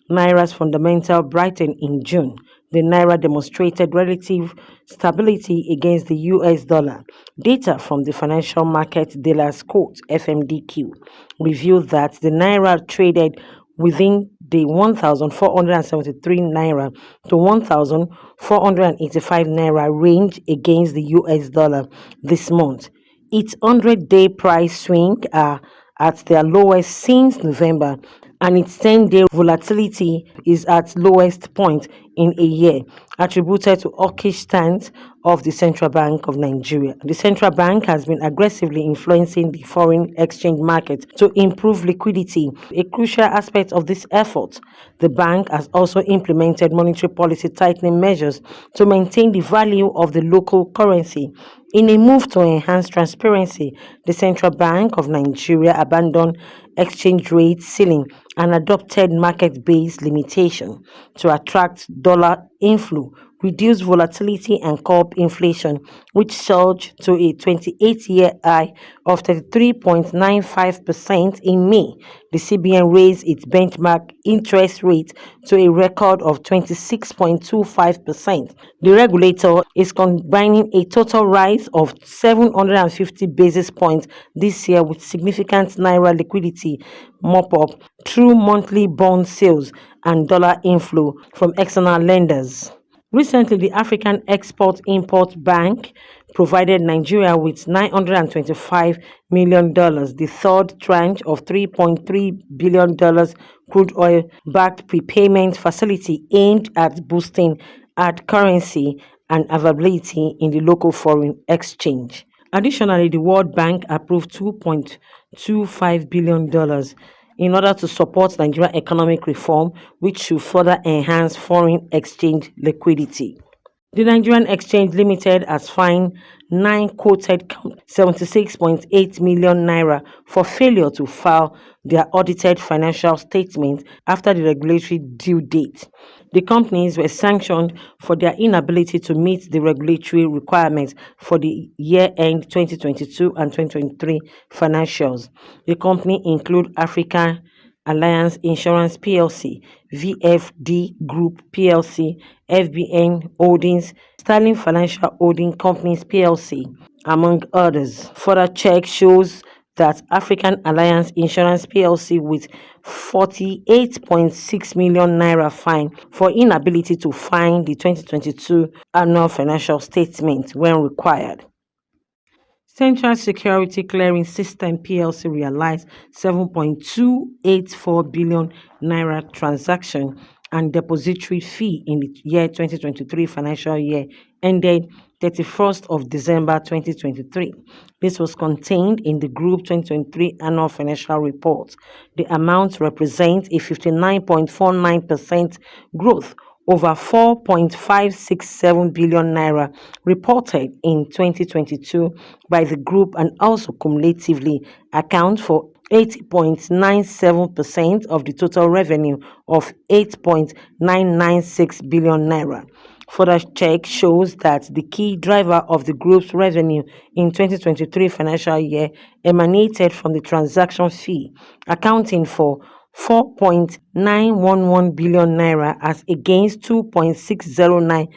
Naira's fundamental brightened in June. The Naira demonstrated relative stability against the US dollar. Data from the Financial Market Dealers Quote (FMDQ) revealed that the Naira traded within the 1,473 Naira to 1,485 Naira range against the US dollar this month. Its 100-day price swing are at their lowest since November, and its 10-day volatility is at lowest point in a year, attributed to hawkish stance of the Central Bank of Nigeria. The central bank has been aggressively influencing the foreign exchange market to improve liquidity, a crucial aspect of this effort. The bank has also implemented monetary policy tightening measures to maintain the value of the local currency. In a move to enhance transparency, the Central Bank of Nigeria abandoned exchange rate ceiling and adopted market-based limitation to attract dollar inflow, reduce volatility and curb inflation, which surged to a 28-year high of 33.95% in May. The CBN raised its benchmark interest rate to a record of 26.25%. The regulator is combining a total rise of 750 basis points this year with significant Naira liquidity mop-up through monthly bond sales and dollar inflow from external lenders. Recently, the African Export-Import Bank provided Nigeria with $925 million, the third tranche of $3.3 billion crude oil-backed prepayment facility aimed at boosting hard currency and availability in the local foreign exchange. Additionally, the World Bank approved $2.25 billion in order to support Nigerian economic reform, which should further enhance foreign exchange liquidity. The Nigerian Exchange Limited has fined 9 quoted 76.8 million naira for failure to file their audited financial statements after the regulatory due date. The companies were sanctioned for their inability to meet the regulatory requirements for the year-end 2022 and 2023 financials. The company include African Alliance Insurance PLC, VFD Group PLC, FBN Holdings, Sterling Financial Holding Companies PLC, among others. Further check shows that African Alliance Insurance PLC with 48.6 million naira fine for inability to file the 2022 annual financial statement when required. Central Security Clearing System PLC realized 7.284 billion naira transaction and depository fee in the year 2023 financial year ended 31st of December 2023. This was contained in the Group 2023 Annual Financial Report. The amount represents a 59.49% growth over 4.567 billion naira reported in 2022 by the group, and also cumulatively account for 80.97% of the total revenue of 8.996 billion naira. Further check shows that the key driver of the group's revenue in 2023 financial year emanated from the transaction fee, accounting for 4.911 billion naira as against 2.609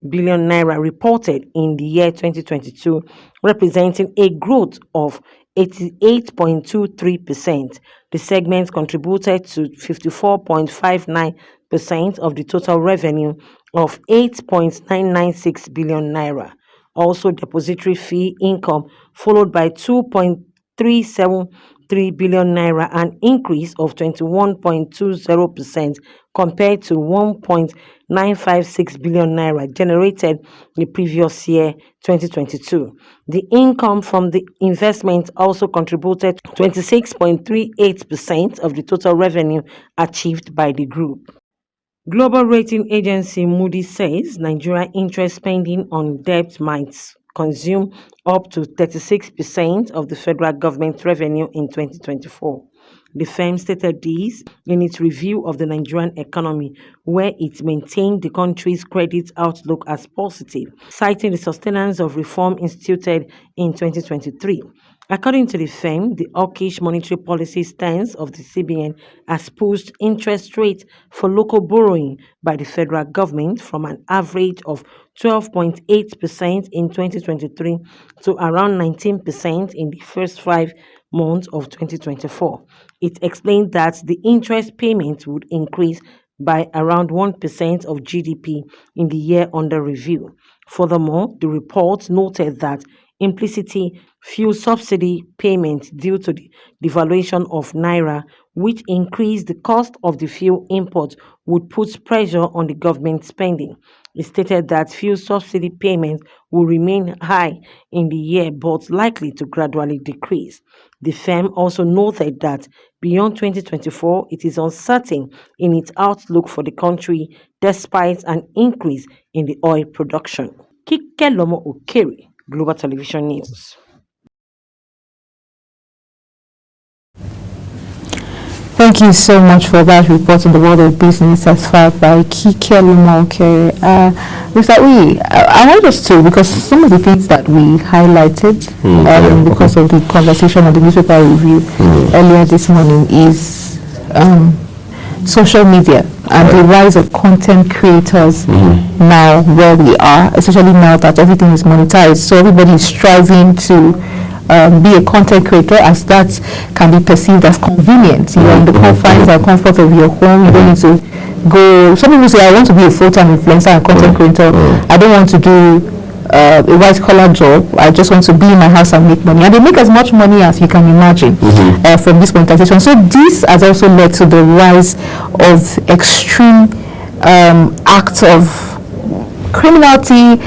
billion naira reported in the year 2022, representing a growth of 88.23%. The segment contributed to 54.59% of the total revenue of 8.996 billion naira. Also, depository fee income followed by 2.37 billion naira, an increase of 21.20% compared to 1.956 billion naira generated the previous year, 2022. The income from the investment also contributed 26.38% of the total revenue achieved by the group. Global rating agency Moody's says Nigeria interest spending on debt might consume up to 36% of the federal government revenue in 2024. The firm stated this in its review of the Nigerian economy, where it maintained the country's credit outlook as positive, citing the sustenance of reform instituted in 2023. According to the firm, the hawkish monetary policy stance of the CBN has pushed interest rates for local borrowing by the federal government from an average of 12.8% in 2023 to around 19% in the first 5 months of 2024. It explained that the interest payment would increase by around 1% of GDP in the year under review. Furthermore, the report noted that implicitly fuel subsidy payments due to the devaluation of Naira, which increased the cost of the fuel import, would put pressure on the government spending. It stated that fuel subsidy payments will remain high in the year but likely to gradually decrease. The firm also noted that beyond 2024, it is uncertain in its outlook for the country despite an increase in the oil production. Kike Lomo Okere, Global Television News. Thank you so much for that report on the world of business as filed by Kike Lomo Okere. Mr. Uyi, I want us to, because some of the things that we highlighted because of the conversation on the newspaper review earlier this morning is social media and the rise of content creators now where we are, especially now that everything is monetized. So everybody is striving to be a content creator, as that can be perceived as convenient. You're in the confines and comfort of your home. You don't need to go. Some people say, I want to be a full-time influencer and content creator. I don't want to do a white-collar job. I just want to be in my house and make money. And they make as much money as you can imagine from this monetization. So this has also led to the rise of extreme acts of criminality,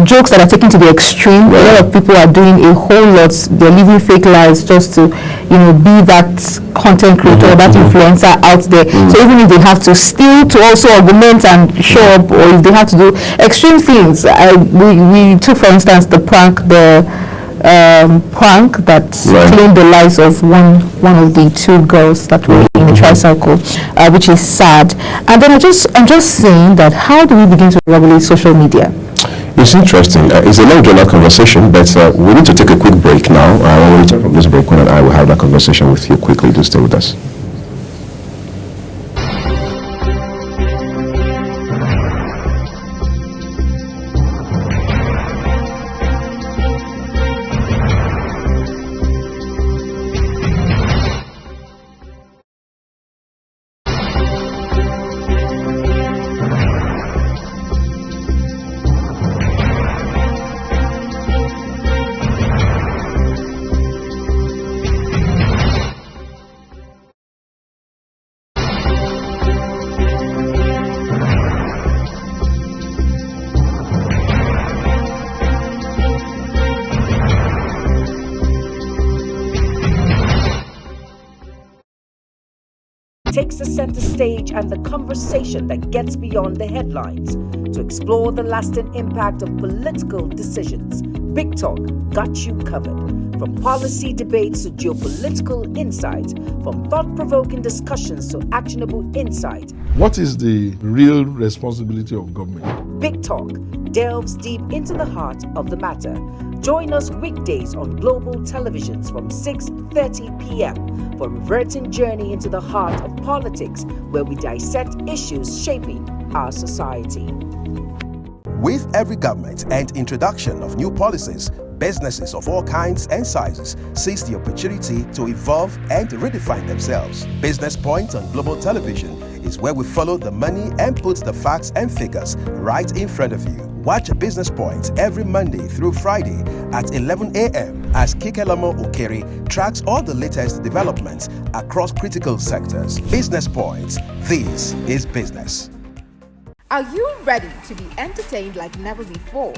jokes that are taken to the extreme. A lot of people are doing a whole lot. They're living fake lives just to, be that content creator, that influencer out there. So even if they have to steal to also augment and show up, or if they have to do extreme things, we took, for instance, the prank that claimed the lives of one of the 2 girls that were in a tricycle, which is sad. And then I'm just saying that how do we begin to regulate social media? It's interesting. It's a long drawn-out conversation, but we need to take a quick break now. When we return from this break, Quinn and I will have that conversation with you quickly. Do stay with us. Takes the center stage and the conversation that gets beyond the headlines to explore the lasting impact of political decisions. Big Talk got you covered. From policy debates to geopolitical insights, from thought-provoking discussions to actionable insight. What is the real responsibility of government? Big Talk delves deep into the heart of the matter. Join us weekdays on global televisions from 6:30 p.m. for a reverting journey into the heart of politics, where we dissect issues shaping our society. With every government and introduction of new policies, businesses of all kinds and sizes seize the opportunity to evolve and redefine themselves. Business Point on global television is where we follow the money and put the facts and figures right in front of you. Watch Business Point every Monday through Friday at 11 a.m. as Kikelamo Okere tracks all the latest developments across critical sectors. Business Point. This is business. Are you ready to be entertained like never before?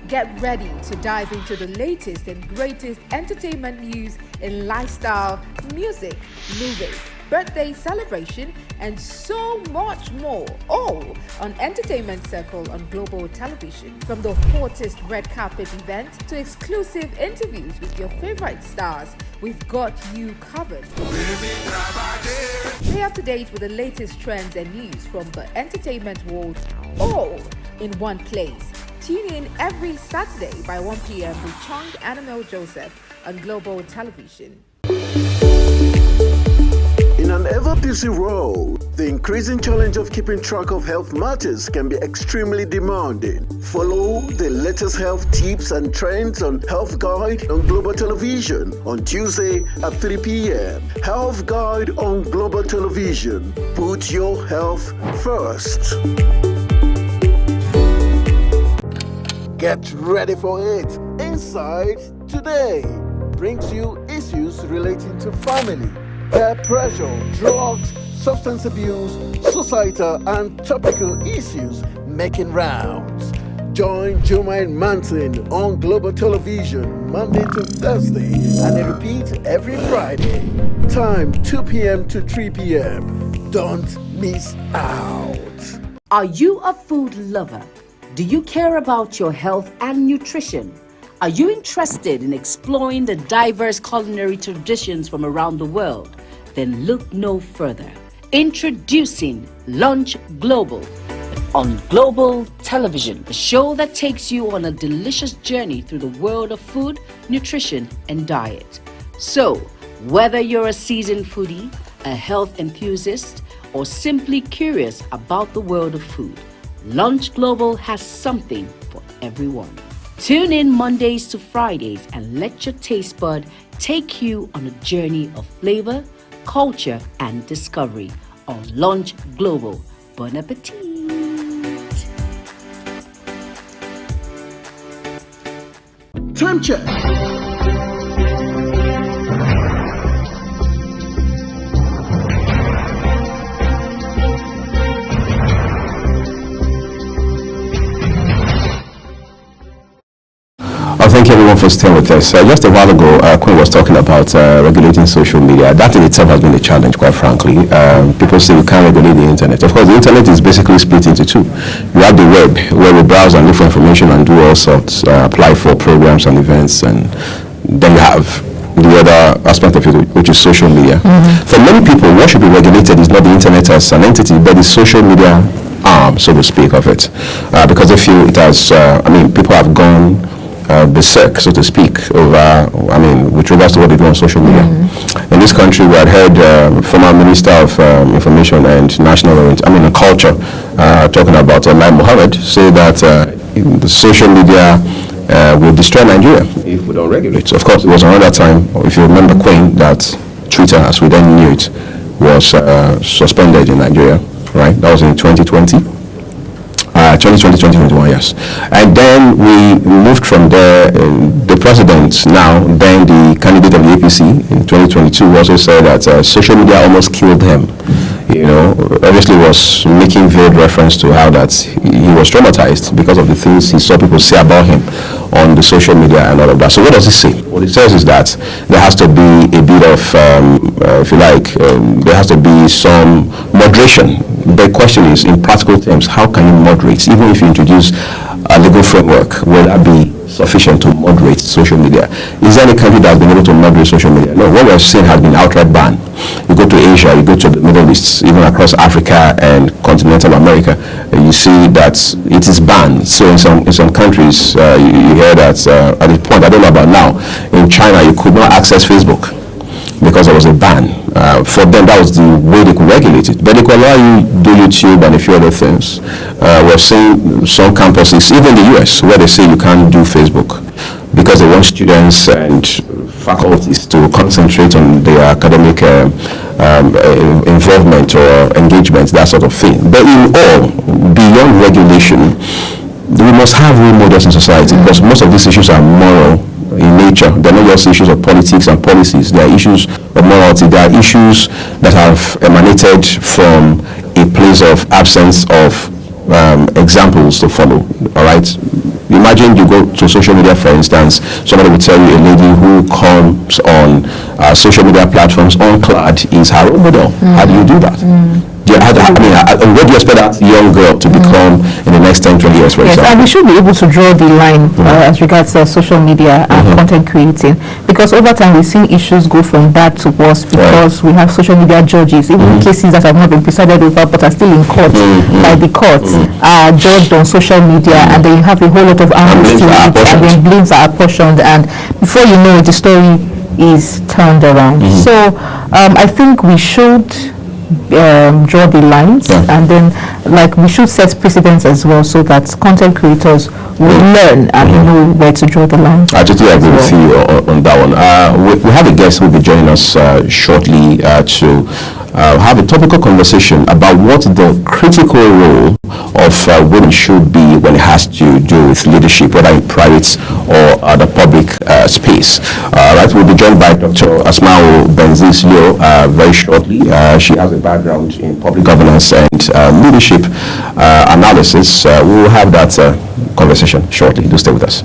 Get ready to dive into the latest and greatest entertainment news in lifestyle, music, movies, birthday celebration, and so much more, all on Entertainment Circle on Global Television. From the hottest red carpet events to exclusive interviews with your favorite stars, we've got you covered. Stay up to date with the latest trends and news from the entertainment world, all in one place. Tune in every Saturday by 1 p.m. with Chung Annabelle Joseph on Global Television. In an ever-busy world, the increasing challenge of keeping track of health matters can be extremely demanding. Follow the latest health tips and trends on Health Guide on Global Television on Tuesday at 3 p.m. Health Guide on Global Television. Put your health first. Get ready for it. Inside Today brings you issues relating to family, peer pressure, drugs, substance abuse, societal and topical issues making rounds. Join Jumaine Manson on Global Television Monday to Thursday and it repeats every Friday. Time 2 p.m. to 3 p.m. Don't miss out. Are you a food lover? Do you care about your health and nutrition? Are you interested in exploring the diverse culinary traditions from around the world? Then look no further. Introducing Lunch Global on Global Television, a show that takes you on a delicious journey through the world of food, nutrition, and diet. So, whether you're a seasoned foodie, a health enthusiast, or simply curious about the world of food, Lunch Global has something for everyone. Tune in Mondays to Fridays and let your taste bud take you on a journey of flavor, culture, and discovery on Lunch Global. Bon appetit! Time check. Thank you everyone for staying with us. Just a while ago, Queen was talking about regulating social media. That in itself has been a challenge, quite frankly. People say we can't regulate the internet. Of course, the internet is basically split into two. You have the web, where we browse and look for information and do all sorts, apply for programs and events, and then you have the other aspect of it, which is social media. For many people, what should be regulated is not the internet as an entity, but the social media arm, so to speak, of it. Because they feel it has, people have gone berserk, so to speak, over, with regards to what they do on social media. In this country, we had heard former Minister of Information and National Culture talking about Lai Mohammed say that the social media will destroy Nigeria if we don't regulate. Of course, it was another time, if you remember, Queen, that Twitter, as we then knew it, was suspended in Nigeria, right? That was in 2020. 2021, yes. And then we moved from there. The president now, then the candidate of the APC in 2022 also said that social media almost killed him. Obviously was making veiled reference to how that he was traumatized because of the things he saw people say about him on the social media and all of that. So what does he say? What he says is that there has to be a bit of, there has to be some moderation. The question is, in practical terms, how can you moderate? Even if you introduce a legal framework, will that be sufficient to moderate social media? Is there any country that has been able to moderate social media? No, what we're seeing has been outright banned. You go to Asia, you go to the Middle East, even across Africa and continental America, you see that it is banned. So in some countries, you hear that at the point, I don't know about now, in China, you could not access Facebook because there was a ban. For them, that was the way they could regulate it. But they could allow you do YouTube and a few other things. We're seeing some campuses, even in the US, where they say you can't do Facebook because they want students and faculties to concentrate on their academic involvement or engagement, that sort of thing. But in all, beyond regulation, we must have role models in society, because most of these issues are moral in nature. They're not just issues of politics and policies. They are issues of morality. They are issues that have emanated from a place of absence of examples to follow. All right. Imagine you go to social media, for instance, somebody will tell you a lady who comes on social media platforms unclad is her role model. How do you do that? What do you expect that young girl to become in the next 10, 20 years, for example? And we should be able to draw the line as regards social media and content creating, because over time we've seen issues go from bad to worse, because we have social media judges, even cases that have not been presided over but are still in court by the courts, are judged on social media, and then you have a whole lot of angles to it, and then blames are apportioned, and before you know it, the story is turned around. So I think we should draw the lines, and then we should set precedents as well, so that content creators will learn and know where to draw the line. I totally agree with you on that one. We have a guest who will be joining us shortly to have a topical conversation about what the critical role of women should be when it has to do with leadership, whether in private or the public space. Right, we'll be joined by Dr. Asma'u Benzislio very shortly. She has a background in public governance and leadership analysis. We will have that conversation shortly. Do stay with us.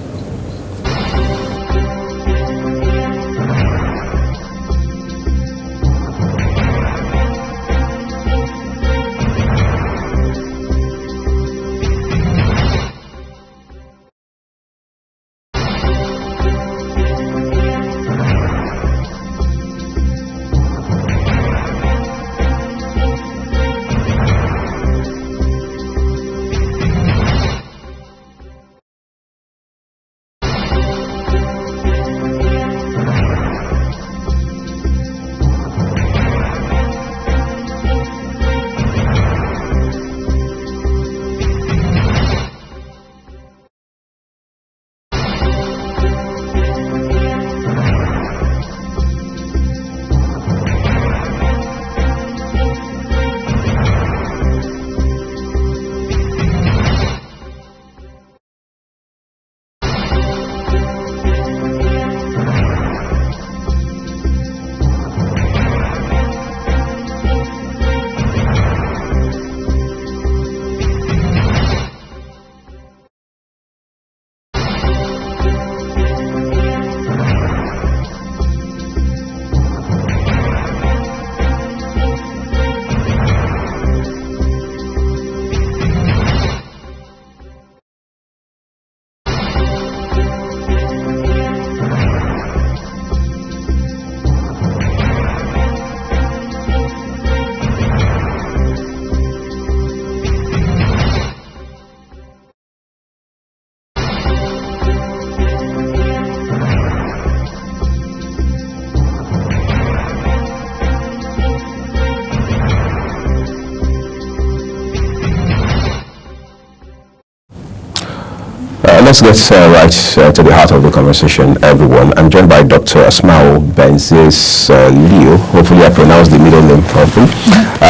Let's get right to the heart of the conversation, everyone. I'm joined by Dr. Asma'u Benzislio. Hopefully I pronounced the middle name properly.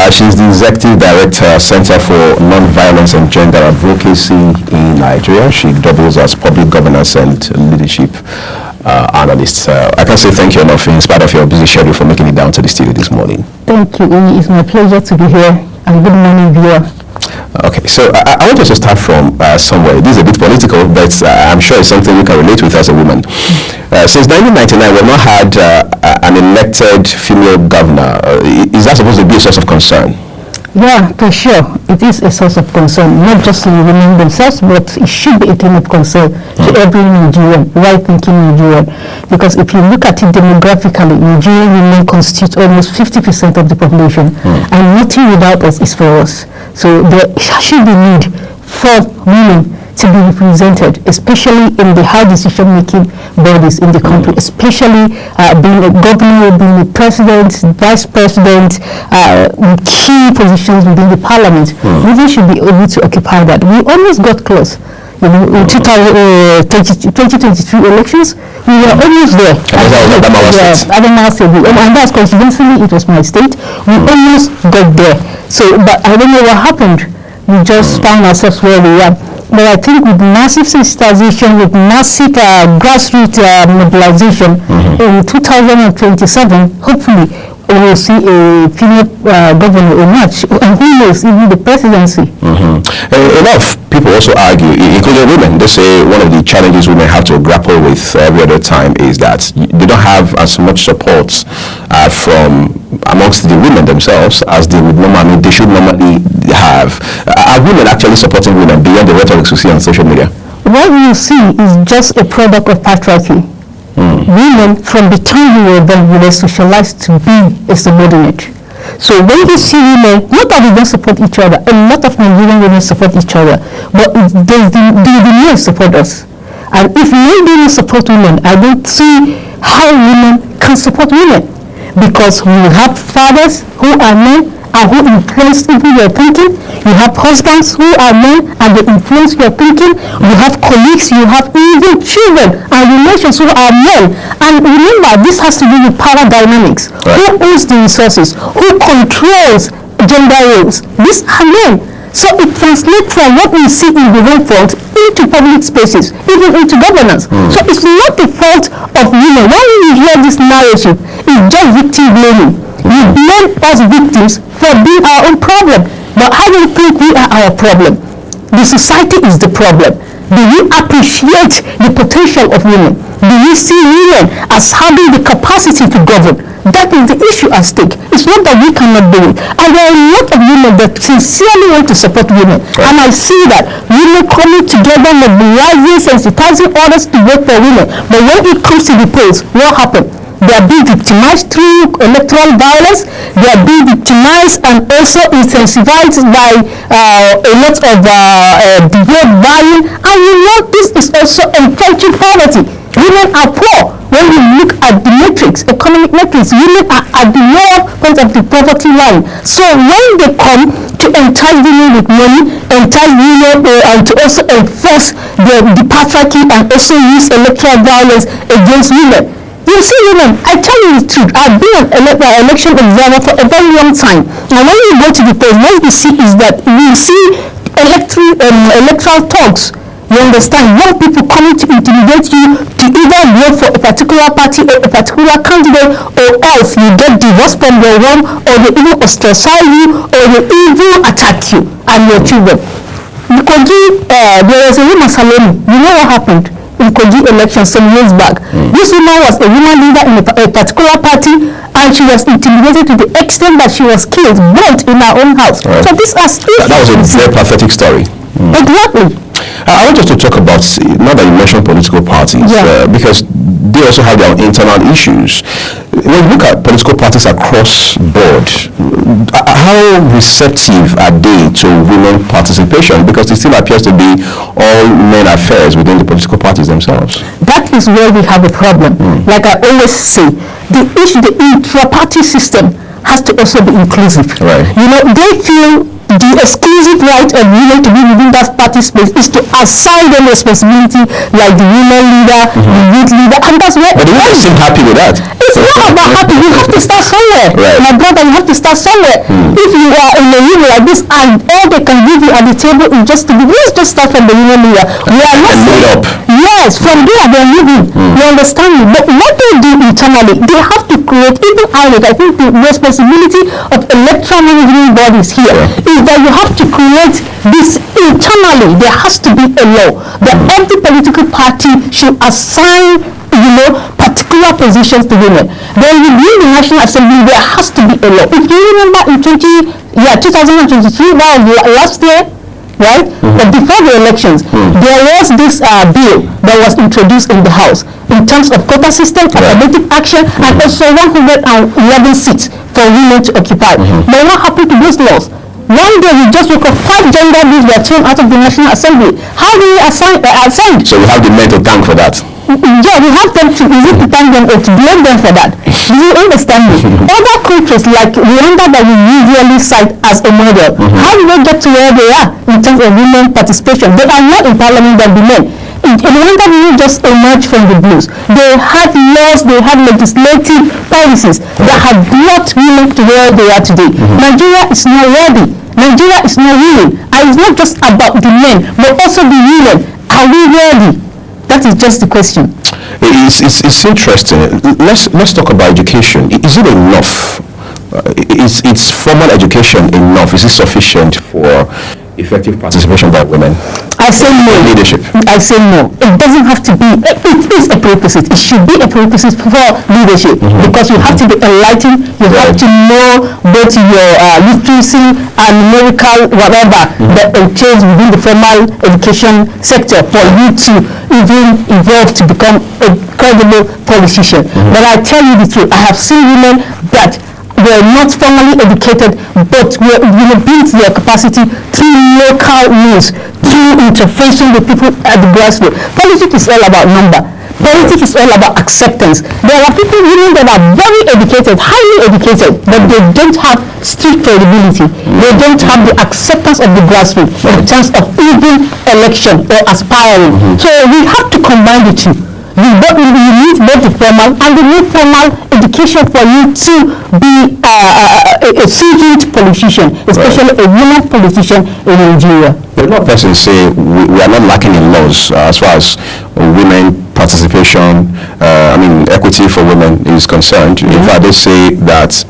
She's the Executive Director, Center for Non-Violence and Gender Advocacy in Nigeria. She doubles as Public Governance and Leadership Analyst. I can say thank you enough in spite of your busy schedule for making it down to the studio this morning. Thank you. It's my pleasure to be here, and good morning, viewer. Okay, so I want us to start from somewhere. This is a bit political, but I'm sure it's something you can relate with as a woman. Since 1999, we've not had an elected female governor. Is that supposed to be a source of concern? Yeah, for sure. It is a source of concern, not just to the women themselves, but it should be a thing of concern to every Nigerian, right-thinking Nigerian. Because if you look at it demographically, Nigerian women constitute almost 50% of the population, and nothing without us is for us. So there should be need for women to be represented, especially in the high decision-making bodies in the country, especially being a governor, being a president, vice president, key positions within the parliament. Women should be able to occupy that. We almost got close. in 2023 elections, we were almost there. Adamawa State. And that's coincidentally, it was my state. We almost got there. So, but I don't know what happened. We just found ourselves where we are. But I think with massive sensitization, with massive grassroots mobilization, in 2027, hopefully, we will see a female governor emerge, and who knows, even the presidency. A lot of people also argue, including women, they say one of the challenges women have to grapple with every other time is that they don't have as much support from amongst the women themselves as they would normally, they should normally have. Are women actually supporting women beyond the rhetoric we see on social media? What we see is just a product of patriarchy. Women, from the time we were born, we were socialized to be a subordinate. So when you see women, not that we don't support each other, a lot of Nigerian women support each other, but the men support us. And if men don't support women, I don't see how women can support women. Because we have fathers who are men and who influence even your thinking. You have husbands who are men and they influence your thinking. You have colleagues, you have even children and relations who are men. And remember, this has to do with power dynamics. Who owns the resources? Who controls gender roles? These are men. So it translates from what we see in the home front into public spaces, even into governance. So it's not the fault of women. When we hear this narrative, it's just victim blaming. We blame us victims for being our own problem. But I don't think we are our problem. The society is the problem. Do we appreciate the potential of women? Do we see women as having the capacity to govern? That is the issue at stake. It's not that we cannot do it. And there are a lot of women that sincerely want to support women. And I see that women coming together, mobilizing, sensitizing others to vote for women. But when it comes to the polls, what happened? They are being victimized through electoral violence. They are being victimized and also incentivized by a lot of behavior buying. And you know, this is also entrenching poverty. Women are poor. When you look at the metrics, economic metrics, women are at the lower point of the poverty line. So when they come to entice women with money, entice women and to also enforce the patriarchy and also use electoral violence against women, you see women, I tell you the truth, I've been an election observer for a very long time. And when you go to the polls, what you see is that we see electoral talks. You understand? Young people coming to intimidate you to either vote for a particular party or a particular candidate, or else you get divorced from your home, or they even ostracize you, or they even attack you and your children. There was a woman, Salome. You know what happened in Kogi election some years back? This woman was a woman leader in a particular party, and she was intimidated to the extent that she was killed, burnt in her own house. So this is that was a very pathetic story. Exactly. I want us to talk about, now that you mentioned political parties, because they also have their internal issues. When you look at political parties across board, how receptive are they to women participation? Because it still appears to be all men affairs within the political parties themselves. That is where we have a problem. Like I always say, the intra-party system has to also be inclusive. You know, they feel the exclusive right of women to be within that party space is to assign them responsibility, like the women leader, the youth leader, and that's where. But the women seem happy with that. It's not about happy. You have to start somewhere. My brother, you have to start somewhere. If you are in a room like this and all they can give you at the table is just to be, let's just start from the women leader. We are not made up. Yes, from there they're moving. You understand me? But what they do internally, they have to create, even I think the responsibility of electoral management bodies here is that you have to create this internally. There has to be a law that every political party should assign, particular positions to women. Then within the National Assembly, there has to be a law. If you remember in 2023, that was last year, right? But before the elections, there was this bill that was introduced in the House in terms of quota system, affirmative action, and also 111 seats for women to occupy. But what happened to those laws? One day we just woke up, 5 gender bills were thrown out of the National Assembly. How do we assign? So we have the men to thank for that. Yeah, we have them to, is it to thank them or to blame them for that? Do you understand me? Other countries like Rwanda that we usually cite as a model, how do they get to where they are in terms of women participation? They are not in parliament than the men. In Rwanda, we just emerged from the blues. They had laws, they had legislative policies that had brought women to where they are today. Nigeria is not ready. Nigeria is not willing. And it's not just about the men, but also the women. Are we ready? That is just the question. It's interesting. Let's talk about education. Is it enough? Is formal education enough? Is it sufficient for effective participation by women? I say no. Leadership. I say no. It doesn't have to be. It is a prerequisite. It should be a prerequisite for leadership because you have to be enlightened. You have to know both your literacy and numerical whatever that entails within the formal education sector for you to even evolve to become a credible politician. But I tell you the truth. I have seen women that were not formally educated, but were built their capacity through local news, through interfacing with people at the grassroots. Politics is all about number. Politics is all about acceptance. There are people women that are very educated, highly educated, but they don't have street credibility. They don't have the acceptance of the grassroots in terms of even election or aspiring. So we have to combine the two. You need both the formal and the informal education for you to be a seasoned politician, especially a woman politician in Nigeria. A lot of persons say we are not lacking in laws as far as women participation, equity for women is concerned. In fact, they say that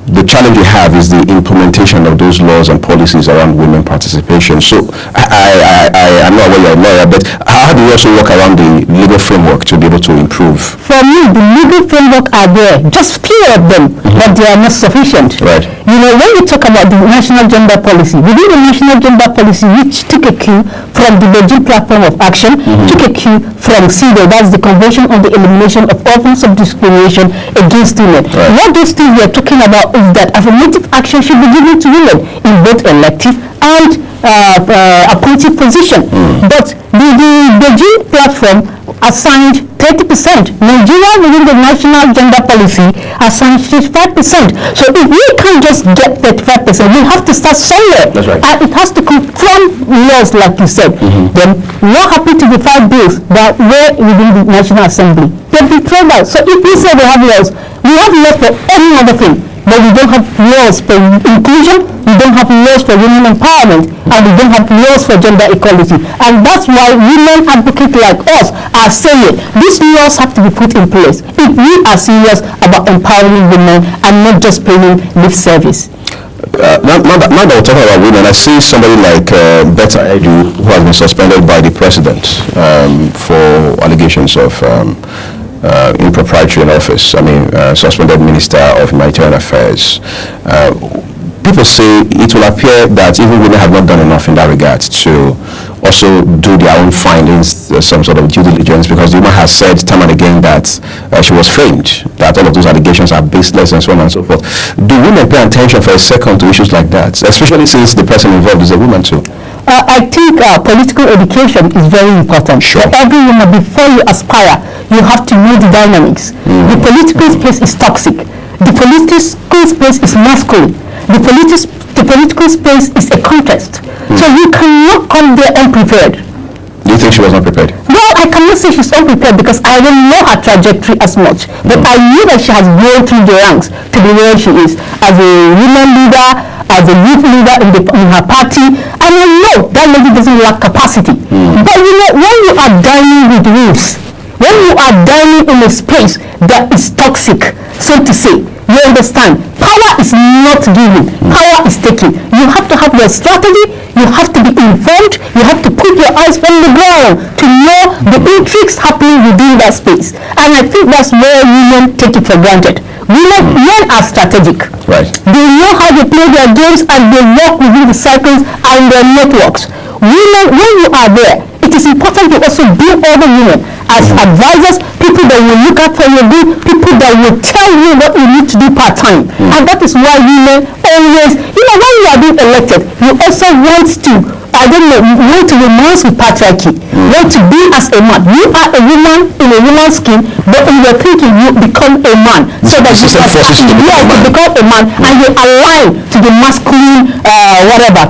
the challenge we have is the implementation of those laws and policies around women participation. So I'm not aware you're a lawyer, but how do you also work around the legal framework to be able to improve? For me, the legal framework are there, just few of them, but they are not sufficient. Right. You know, when we talk about the national gender policy, within the national gender policy, which took a cue from the Beijing Platform of Action, took a cue from CEDAW, that's the Convention on the Elimination of All Forms of Discrimination Against Women. Right. What those things we are talking about is that affirmative action should be given to women in both elective and appointed position. But the Beijing platform assigned 30%. Nigeria within the national gender policy assigned 55%. So if we can't just get 35%, we have to start somewhere. That's right. And it has to come from laws, like you said. Then not happy to defy bills that were within the National Assembly. They've been thrown out. So if we say we have laws for any other thing, but we don't have laws for inclusion, we don't have laws for women empowerment, and we don't have laws for gender equality. And that's why women advocates like us are saying these laws have to be put in place if we are serious about empowering women and not just paying lip service. Now that we're talking about women, I see somebody like Betta Edu, who has been suspended by the president for allegations of impropriety in office. Suspended Minister of Humanitarian Affairs. People say it will appear that even women have not done enough in that regard to also do their own findings, some sort of due diligence, because the woman has said time and again that she was framed, that all of those allegations are baseless and so on and so forth. Do women pay attention for a second to issues like that, especially since the person involved is a woman too? I think political education is very important. Sure. For every woman, before you aspire, you have to know the dynamics. The political space is toxic. The political space is masculine. The political space is a contest. So you cannot come there unprepared. Do you think she was not prepared? Well, I cannot say she's unprepared because I don't know her trajectory as much. But I knew that she has grown through the ranks to be where she is as a women leader, as a youth leader in her party. And I know that lady doesn't lack capacity. But you know, when you are dining with wolves, when you are dining in a space that is toxic, so to say, you understand, power is not given, power is taken. You have to have your strategy, you have to be informed, you have to put your eyes on the ground to know the intrigues happening within that space. And I think that's where women take it for granted. Men are strategic. Right. They know how to play their games and they work within the cycles and their networks. Women, when you are there, it is important to also bring other women as advisors, people that will look out for your good, people that will tell you what you need to do part-time. And that is why women always, when you are being elected, you also want to, you want to renounce with patriarchy, want to be as a man. You are a woman in a woman's skin, but in your thinking, you become a man. So that you become a man, and you align to the masculine,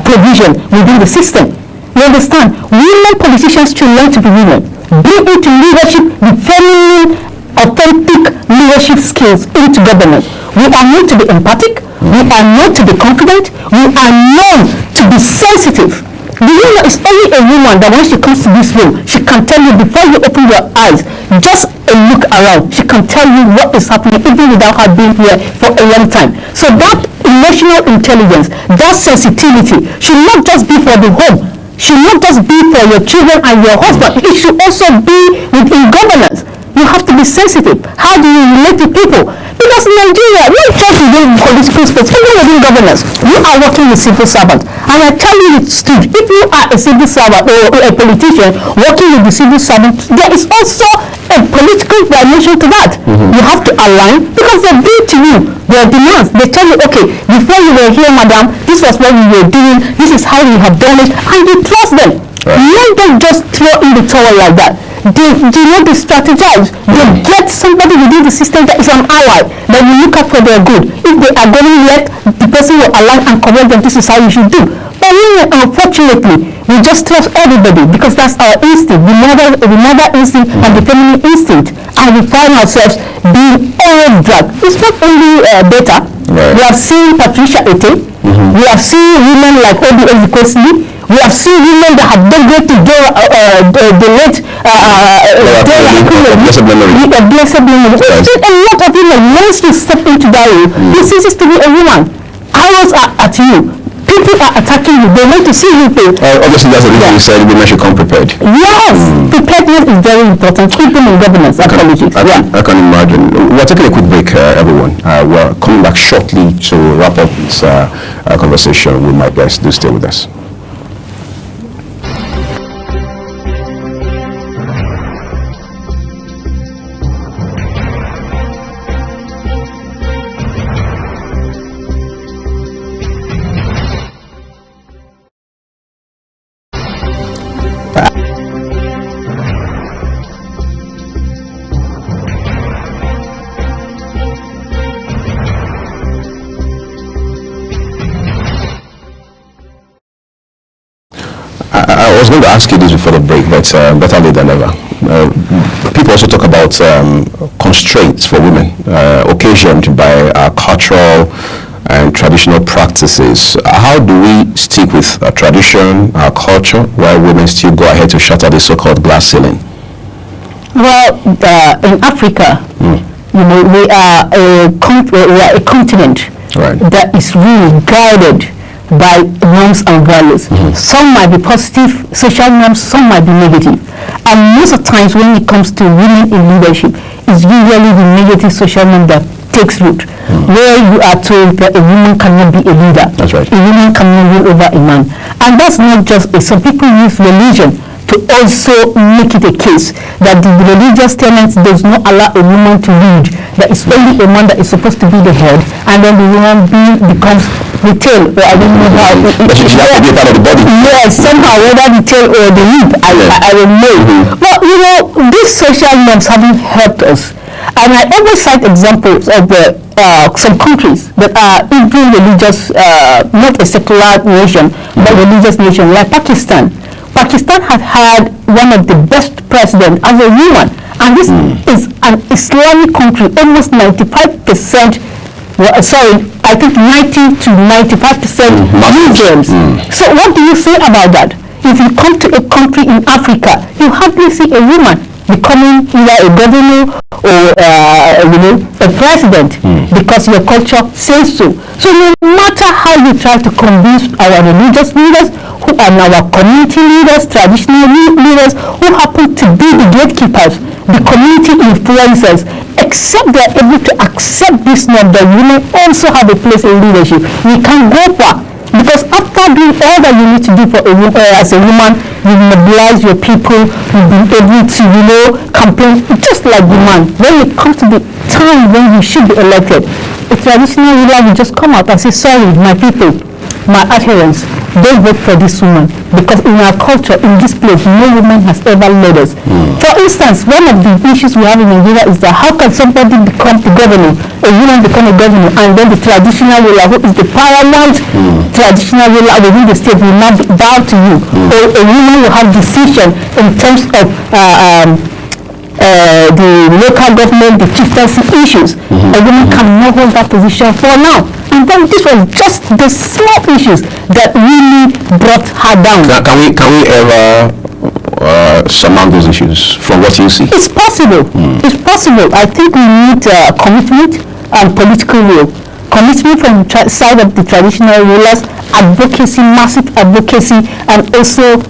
provision within the system. You understand? Women politicians should learn to be women. Bring into leadership the feminine, authentic leadership skills into government. We are known to be empathic. We are known to be confident. We are known to be sensitive. Do you know it's only a woman that when she comes to this room, she can tell you before you open your eyes, just a look around, she can tell you what is happening even without her being here for a long time. So that emotional intelligence, that sensitivity should not just be for the home, should not just be for your children and your husband, it should also be within governance. You have to be sensitive. How do you relate to people? Because in Nigeria, not just within political space, even within governance, you are working with civil servants. And I tell you it stood, if you are a civil servant or a politician working with the civil servant, there is also a political dimension to that. You have to align because they bring to you their demands. They tell you, okay, before you were here, madam, this was what we were doing, this is how we have done it, and you trust them. Let them just throw in the towel like that. They strategize. They get somebody within the system that is an ally, that will look out for their good. If they are going left, the person will align and correct them. This is how you should do. But unfortunately, we just trust everybody because that's our instinct, the mother instinct and the feminine instinct. And we find ourselves being always dragged. It's not only Beta. We have seen Patricia Ete. We have seen women like Obi Ezekwesili. We have seen women that have done great to do the late blessed memory. We've seen a lot of women once you step into that role, it ceases to be a woman. Arrows are at you. People are attacking you. They want to see you fail. Obviously, that's the reason you said women should come prepared. Yes, preparedness is very important, even in governance and politics. I can imagine. We're taking a quick break, everyone. We're coming back shortly to wrap up this conversation with my guests. Do stay with us. I was going to ask you this before the break, but better late than never. People also talk about constraints for women occasioned by our cultural and traditional practices. How do we stick with our tradition, our culture, while women still go ahead to shatter the so-called glass ceiling? Well, in Africa, we are a continent that is really guided by norms and values. Some might be positive social norms, some might be negative. And most of the times when it comes to women in leadership, it's usually the negative social norm that takes root, where you are told that a woman cannot be a leader. That's right. A woman cannot rule over a man. And that's not just it. Some people use religion to also make it a case that the religious tenets does not allow a woman to lead, that it's only a man that is supposed to be the head, and then the woman becomes the tail, or I don't know how. She has to be a part of the body. Yes, somehow, whether the tail or the lip, I don't know. But these social norms haven't helped us. And I always cite examples of some countries that are even religious, not a secular nation, but religious nation, like Pakistan. Pakistan has had one of the best presidents as a woman, and this is an Islamic country. Almost 95%, I think 90 to 95% Muslims. So what do you say about that? If you come to a country in Africa, you hardly see a woman becoming either a governor or a president because your culture says so. So no matter how you try to convince our religious leaders and our community leaders, traditional leaders who happen to be the gatekeepers, the community influencers, except they are able to accept this norm that women also have a place in leadership, we can go far. Because after doing all that you need to do for as a woman, you mobilize your people, you've been able to, campaign just like the man. When it comes to the time when you should be elected, a traditional ruler will just come out and say, sorry, my people, my adherents, don't vote for this woman, because in our culture, in this place, no woman has ever led us. For instance, one of the issues we have in Nigeria is that how can somebody become a governor, a woman become a governor, and then the traditional ruler, who is the paramount traditional ruler within the state, will not bow to you, or a woman will have decision in terms of the local government, the chieftaincy issues. A woman cannot hold that position for now. And then this was just the small issues that really brought her down. Can we ever surmount those issues from what you see? It's possible. It's possible. I think we need commitment and political will. Commitment from the side of the traditional rulers, advocacy, massive advocacy, and also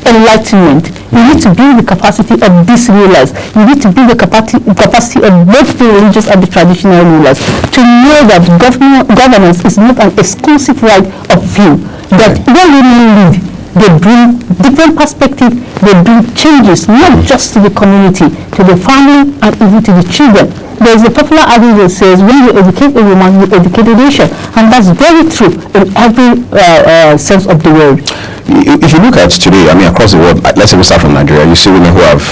enlightenment. You need to build the capacity of these rulers. You need to build the capacity of both the religious and the traditional rulers to know that governance is not an exclusive right of few. That when women lead, they bring different perspectives, they bring changes, not just to the community, to the family, and even to the children. There is a popular adage that says, when you educate a woman, you educate a nation. And that's very true in every sense of the word. If you look at today, across the world, let's say we start from Nigeria, you see women who have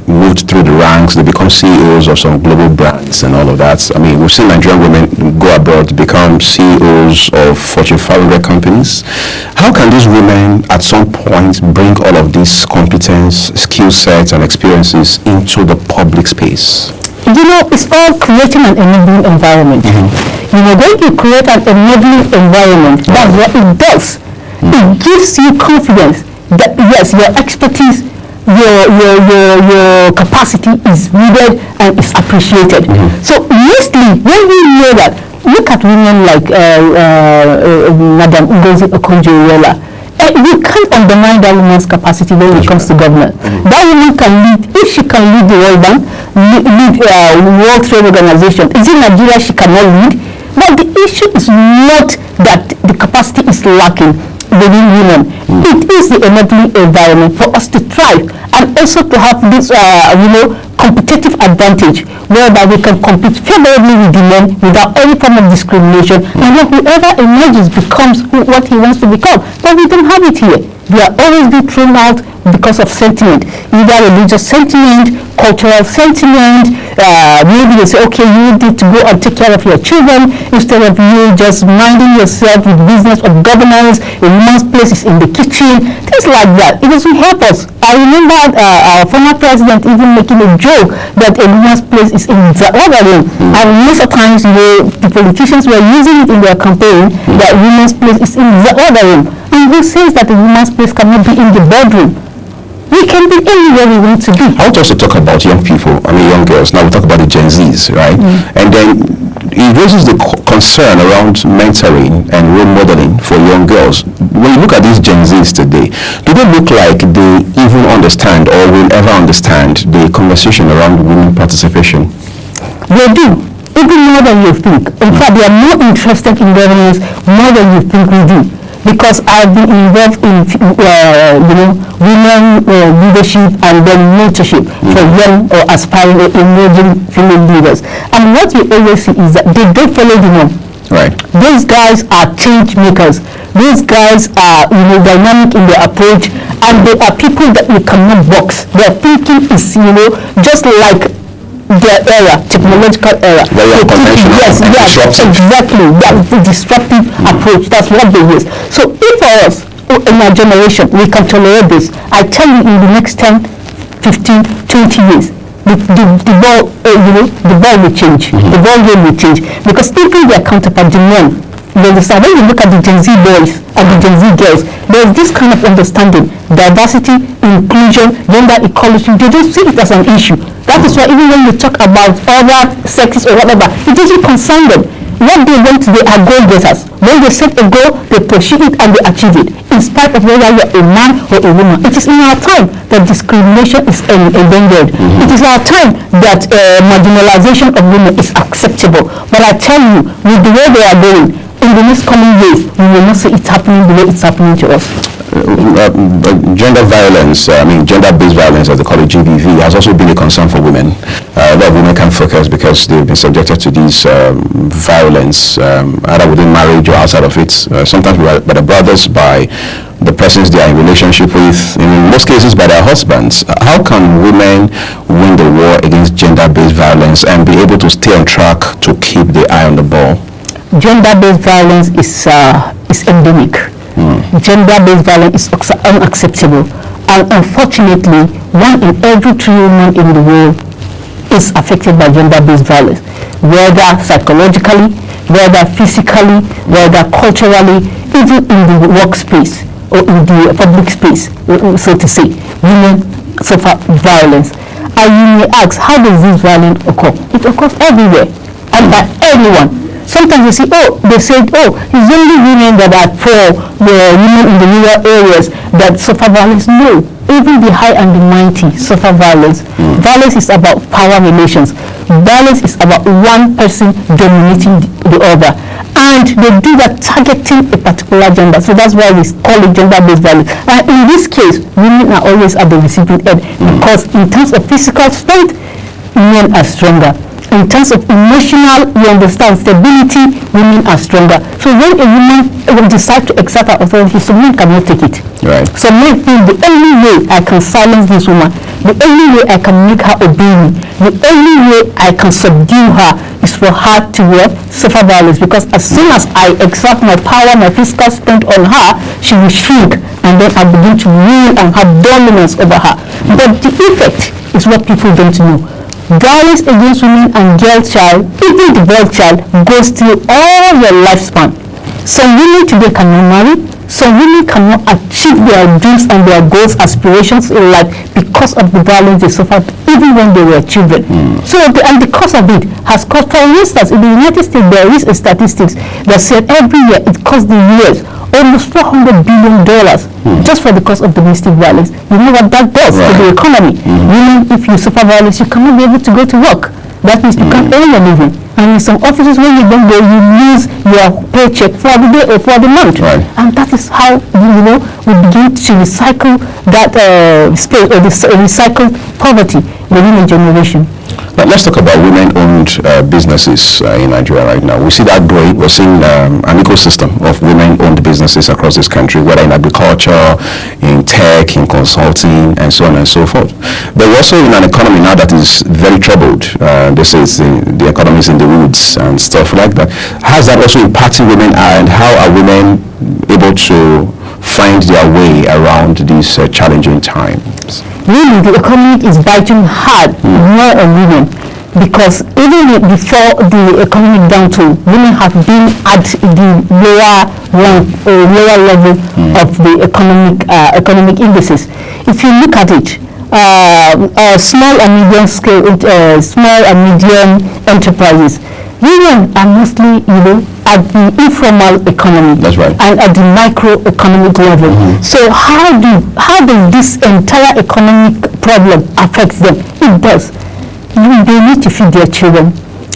moved through the ranks, they become CEOs of some global brands and all of that. We've seen Nigerian women go abroad to become CEOs of Fortune 500 companies. How can these women at some point bring all of these competence, skill sets, and experiences into the public space? It's all creating an enabling environment. When you create an enabling environment, that's what it does. It gives you confidence that yes, your expertise, your capacity is needed and is appreciated. So mostly when we know that, look at women like Madam Ngozi Okonjo-Iweala. You can't undermine that woman's capacity when it comes to government. That woman can lead, if she can lead the World Bank, lead World Trade Organization. Is it Nigeria she cannot lead? But the issue is not that the capacity is lacking within women. It is the enabling environment for us to thrive and also to have this, competitive advantage whereby we can compete favorably with the men without any form of discrimination, and then whoever emerges becomes what he wants to become. But we don't have it here. We are always being thrown out because of sentiment, either religious sentiment, cultural sentiment. Maybe they say, okay, you need to go and take care of your children instead of you just minding yourself with business of governance. A woman's place is in the kitchen, things like that. It doesn't help us. I remember our former president even making a joke that a woman's place is in the other room. And most of the times, the politicians were using it in their campaign that women's place is in the other room. And who says that a woman's place cannot be in the bedroom? We can be anywhere we want to be. I want us to talk about young people, young girls. Now we talk about the Gen Zs, right? And then it raises the concern around mentoring and role modeling for young girls. When you look at these Gen Zs today, do they look like they even understand or will ever understand the conversation around women participation? They do, even more than you think. In fact, they are more interested in governance more than you think we do. Because I've been involved in, women leadership and then mentorship for young or aspiring or emerging female leaders. And what you always see is that they don't follow the norm. Right. These guys are change makers. These guys are, dynamic in their approach, and they are people that you cannot box. Their thinking is, just like their era, technological era. Very unconventional. Yes, exactly. That's the disruptive approach. That's what they use. So if for us, in our generation, we can tolerate this, I tell you, in the next 10, 15, 20 years, the ball will change. The ball game will change. Because even their counterpart, the men, you understand, when you look at the Gen Z boys and the Gen Z girls, there's this kind of understanding, diversity, inclusion, gender equality. They don't see it as an issue. That is why even when you talk about other sexes or whatever, it doesn't concern them. what they want, they are goal-getters. When they set a goal, they pursue it and they achieve it, in spite of whether you are a man or a woman. It is in our time that discrimination is endangered. It is our time that marginalization of women is acceptable. But I tell you, with the way they are going, in the next coming years, we will not see it happening the way it's happening to us. Gender violence, gender-based violence, as they call it, GBV, has also been a concern for women. A lot of women can't focus because they've been subjected to this violence, either within marriage or outside of it, sometimes by the brothers, by the persons they are in relationship with, in most cases by their husbands. How can women win the war against gender-based violence and be able to stay on track to keep the eye on the ball? Gender-based violence is endemic. Gender-based violence is unacceptable, and unfortunately, 1 in every 3 women in the world is affected by gender-based violence, whether psychologically, whether physically, whether culturally, even in the workspace or in the public space, so to say. Women suffer violence. And you may ask, how does this violence occur? It occurs everywhere and by everyone. Sometimes they say, it's only women that are poor, the women in the rural areas that suffer violence. No, even the high and the mighty suffer violence. Violence is about power relations. Violence is about one person dominating the other. And they do that targeting a particular gender. So that's why we call it gender-based violence. And in this case, women are always at the receiving end because in terms of physical strength, men are stronger. In terms of emotional, you understand, stability, women are stronger. So when a woman will decide to exert her authority, some men cannot take it. Right. Some men feel the only way I can silence this woman, the only way I can make her obey me, the only way I can subdue her is for her to suffer violence, because as soon as I exert my power, my physical strength on her, she will shrink, and then I begin to rule and have dominance over her. But the effect is what people don't know. Violence against women and girl child, even the boy child, goes through all your lifespan. Some women today cannot marry. Some women cannot achieve their dreams and their goals, aspirations in life because of the violence they suffered even when they were children. So, and the cause of it has caused, for instance, in the United States, there is a statistics that said every year it costs the US almost $400 billion just for the cause of domestic violence. You know what that does to the economy? Women, if you suffer violence, you cannot be able to go to work. That means you can't earn your living. And in some offices, when you don't go, you lose your paycheck for the day or for the month. And that is how, we begin to recycle that space, or recycle poverty within a generation. But let's talk about women-owned businesses in Nigeria right now. We see that growing. We're seeing an ecosystem of women-owned businesses across this country, whether in agriculture, in tech, in consulting, and so on and so forth. But we're also in an economy now that is very troubled. They say the economy is in the woods and stuff like that. How is that also impacting women, and how are women able to find their way around these challenging times? Really, the economy is biting hard more on women, because even before the economic downturn, women have been at the lower level of the economic indices. If you look at it, small and medium enterprises, women are mostly, at the informal economy. That's right. And at the microeconomic level. So how does this entire economic problem affect them? It does. They need to feed their children.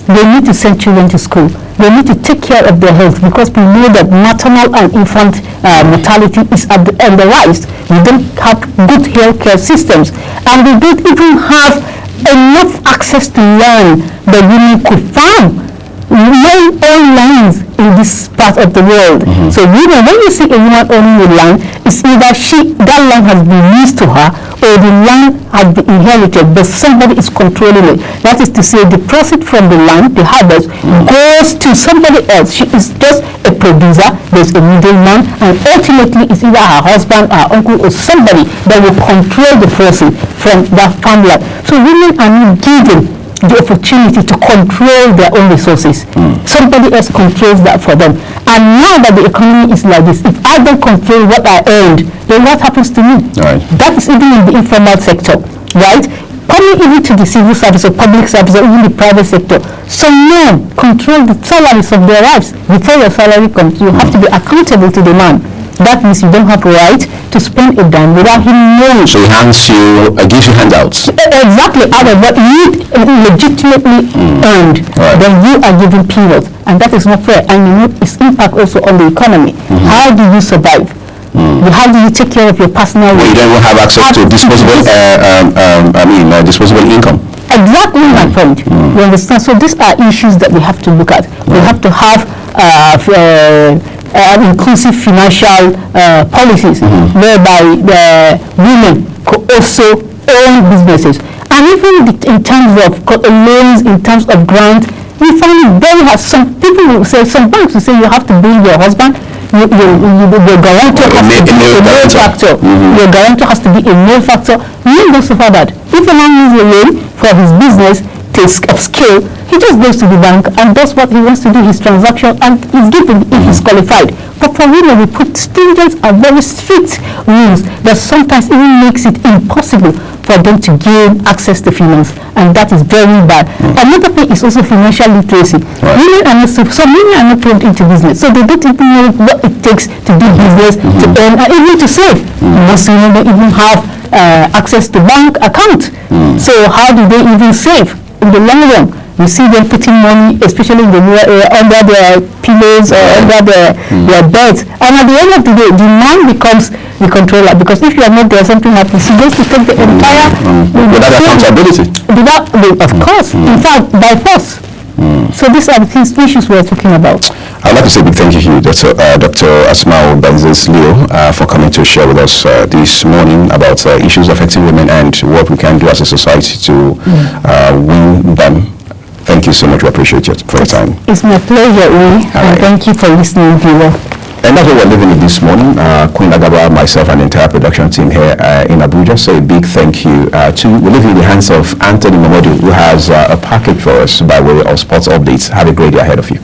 They need to send children to school. They need to take care of their health, because we know that maternal and infant mortality is on the rise. We don't have good healthcare systems, and we don't even have enough access to land that women could farm. No own lands in this part of the world. So when you see a woman owning a land, it's either that land has been leased to her, or the land has been inherited, but somebody is controlling it. That is to say, the profit from the land, the harvest, goes to somebody else. She is just a producer. There's a middleman, and ultimately it's either her husband, her uncle, or somebody that will control the person from that farmland. So women are not given the opportunity to control their own resources. Somebody else controls that for them. And now that the economy is like this, if I don't control what I earned, then what happens to me? That is even in the informal sector, right? Coming Going even to the civil service or public service or even the private sector, some men control the salaries of their wives. Before your salary comes, you have to be accountable to the man. That means you don't have a right to spend a dime without him knowing. So he gives you handouts. Exactly. But you legitimately earned, then you are given peanuts, and that is not fair. And you know its impact also on the economy. How do you survive? How do you take care of your personal? You don't even have access to disposable, disposable income. Exactly my point. You understand? So these are issues that we have to look at. We have to have inclusive financial policies whereby the women could also own businesses. And even in terms of loans, in terms of grants, we find it very hard. Some people will say, some banks will say you have to bring your husband. Your guarantor has to be a male factor. Your guarantor has to be a male factor. Men don't suffer that. If a man needs a loan for his business of scale, he just goes to the bank and does what he wants to do, his transaction, and is given if he's qualified. But for women, we put stringent and very strict rules that sometimes even makes it impossible for them to gain access to finance, and that is very bad. Another thing is also financial literacy. Some women are not plugged into business, so they don't even know what it takes to do business, to earn, and even to save. Most women don't even have access to bank account. So how do they even save in the long run? We see them putting money, especially in the rural area, under their pillows or under their beds. And at the end of the day, the man becomes the controller, because if you are not there, something happens. He goes to take the entire... Without accountability. Of course. In fact, by force. So these are the issues we are talking about. I'd like to say a big thank you to you, Dr. Asmau Benzes Leo, for coming to share with us this morning about issues affecting women and what we can do as a society to win them. Thank you so much. We appreciate it for your time. It's my pleasure, Uri, and thank you for listening, viewer. And that's what we're living in this morning. Queen Agaba, myself, and the entire production team here in Abuja say a big thank you we're leaving in the hands of Anthony Momodu, who has a package for us by way of sports updates. Have a great day ahead of you.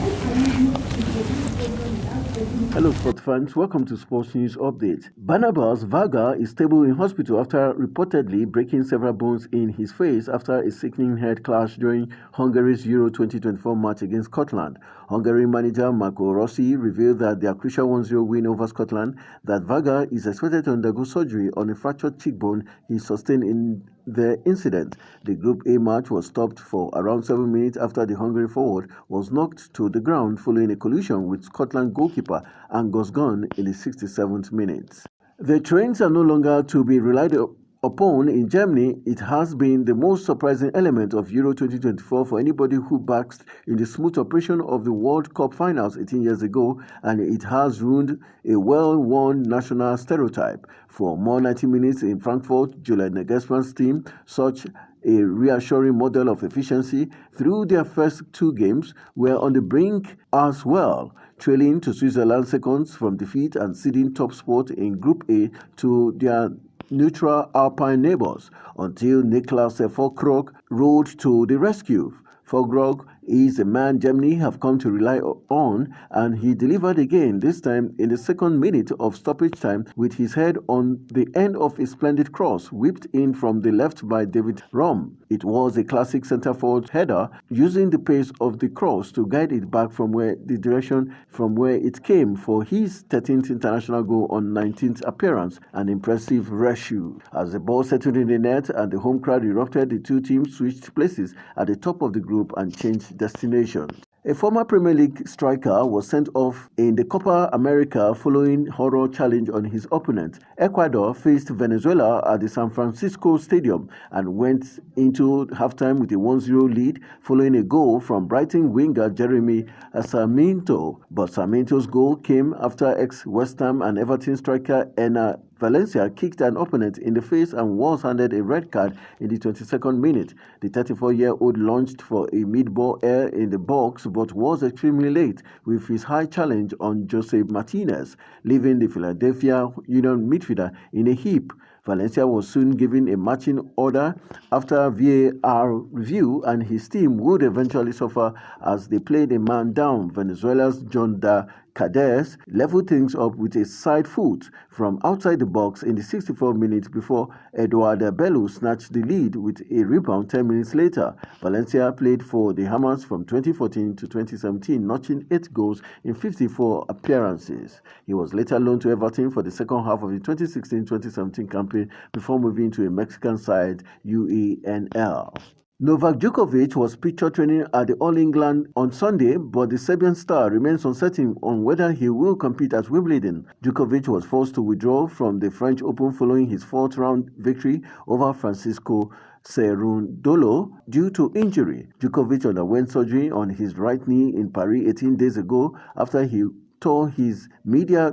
Hello sports fans, welcome to Sports News Update. Barnabas Varga is stable in hospital after reportedly breaking several bones in his face after a sickening head clash during Hungary's Euro 2024 match against Scotland. Hungary manager Marco Rossi revealed that their crucial 1-0 win over Scotland, that Varga is expected to undergo surgery on a fractured cheekbone he sustained in the incident. The Group A match was stopped for around 7 minutes after the Hungary forward was knocked to the ground following a collision with Scotland goalkeeper Angus Gunn in the 67th minute. The trains are no longer to be relied upon in Germany. It has been the most surprising element of Euro 2024 for anybody who basked in the smooth operation of the World Cup finals 18 years ago, and it has ruined a well-worn national stereotype. For more 90 minutes in Frankfurt, Julian Nagelsmann's team, such a reassuring model of efficiency through their first two games, were on the brink as well, trailing to Switzerland seconds from defeat and ceding top spot in Group A to their neutral Alpine neighbors, until Niklas Füllkrug rode to the rescue. Füllkrug is a man Germany have come to rely on, and he delivered again, this time in the second minute of stoppage time with his head on the end of a splendid cross whipped in from the left by David Raum. It was a classic centre-forward header, using the pace of the cross to guide it back from the direction from where it came for his 13th international goal on 19th appearance, an impressive ratio. As the ball settled in the net and the home crowd erupted, the two teams switched places at the top of the group and changed destinations. A former Premier League striker was sent off in the Copa America following horror challenge on his opponent. Ecuador faced Venezuela at the San Francisco Stadium and went into halftime with a 1-0 lead following a goal from Brighton winger Jeremy Sarmiento. But Sarmiento's goal came after ex-West Ham and Everton striker Enner Valencia kicked an opponent in the face and was handed a red card in the 22nd minute. The 34-year-old launched for a mid-ball air in the box but was extremely late with his high challenge on Jose Martinez, leaving the Philadelphia Union midfielder in a heap. Valencia was soon given a matching order after VAR review, and his team would eventually suffer as they played a man down. Venezuela's John Da Cadiz leveled things up with a side foot from outside the box in the 64th minute before Eduardo Bello snatched the lead with a rebound 10 minutes later. Valencia played for the Hammers from 2014 to 2017, notching 8 goals in 54 appearances. He was later loaned to Everton for the second half of the 2016-2017 campaign before moving to a Mexican side, UENL. Novak Djokovic was pictured training at the All England on Sunday, but the Serbian star remains uncertain on whether he will compete at Wimbledon. Djokovic was forced to withdraw from the French Open following his fourth-round victory over Francisco Cerundolo due to injury. Djokovic underwent surgery on his right knee in Paris 18 days ago after he tore his medial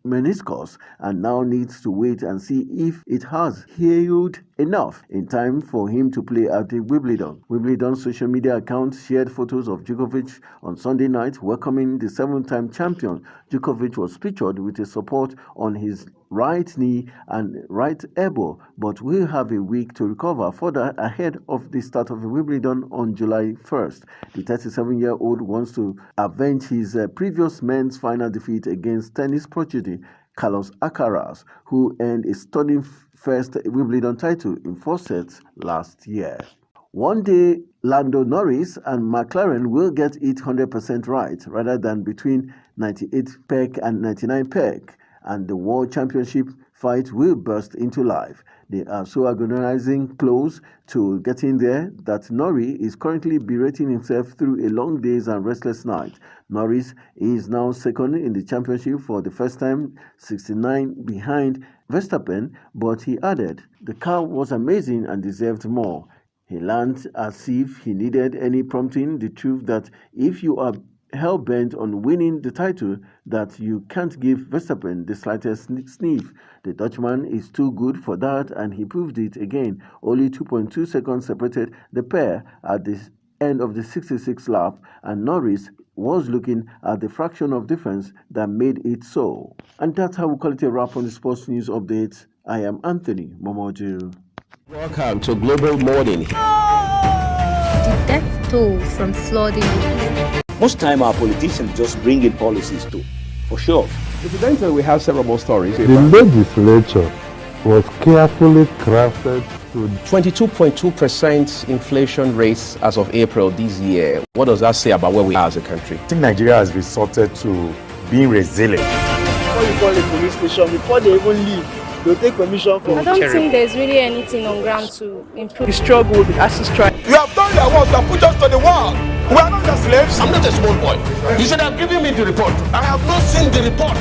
meniscus and now needs to wait and see if it has healed enough in time for him to play at the Wimbledon. Wimbledon's social media account shared photos of Djokovic on Sunday night welcoming the 7-time champion. Djokovic was pictured with a support on his right knee and right elbow, but will have a week to recover further ahead of the start of Wimbledon on July 1st. The 37-year-old wants to avenge his previous men's final defeat against tennis prodigy Carlos Alcaraz, who earned a stunning first Wimbledon title in 4 sets last year. One day, Lando Norris and McLaren will get it 100% right rather than between 98 peg and 99 peg, and the World Championship fight will burst into life. They are so agonizing close to getting there that Norris is currently berating himself through a long days and restless night. Norris is now second in the championship for the first time, 69 behind Verstappen, but he added, "The car was amazing and deserved more." He learned as if he needed any prompting the truth that if you are hell-bent on winning the title, that you can't give Verstappen the slightest sniff. The Dutchman is too good for that, and he proved it again. Only 2.2 seconds separated the pair at the end of the 66th lap, and Norris was looking at the fraction of difference that made it so. And that's how we call it a wrap on the Sports News Update. I am Anthony Momodu. Welcome to Global Morning. The death toll from flooding. Most time our politicians just bring in policies too, for sure. Incidentally, we have several more stories. The legislature was carefully crafted to 22.2% inflation rates as of April this year. What does that say about where we are as a country? I think Nigeria has resorted to being resilient. Before you call a police station, before they even leave, they'll take permission from. I don't think there's really anything on ground to improve. The struggle with the ASU strike. You have done your work, you have put us to the wall. We are not the slaves. I'm not a small boy. You should have given me the report. I have not seen the report.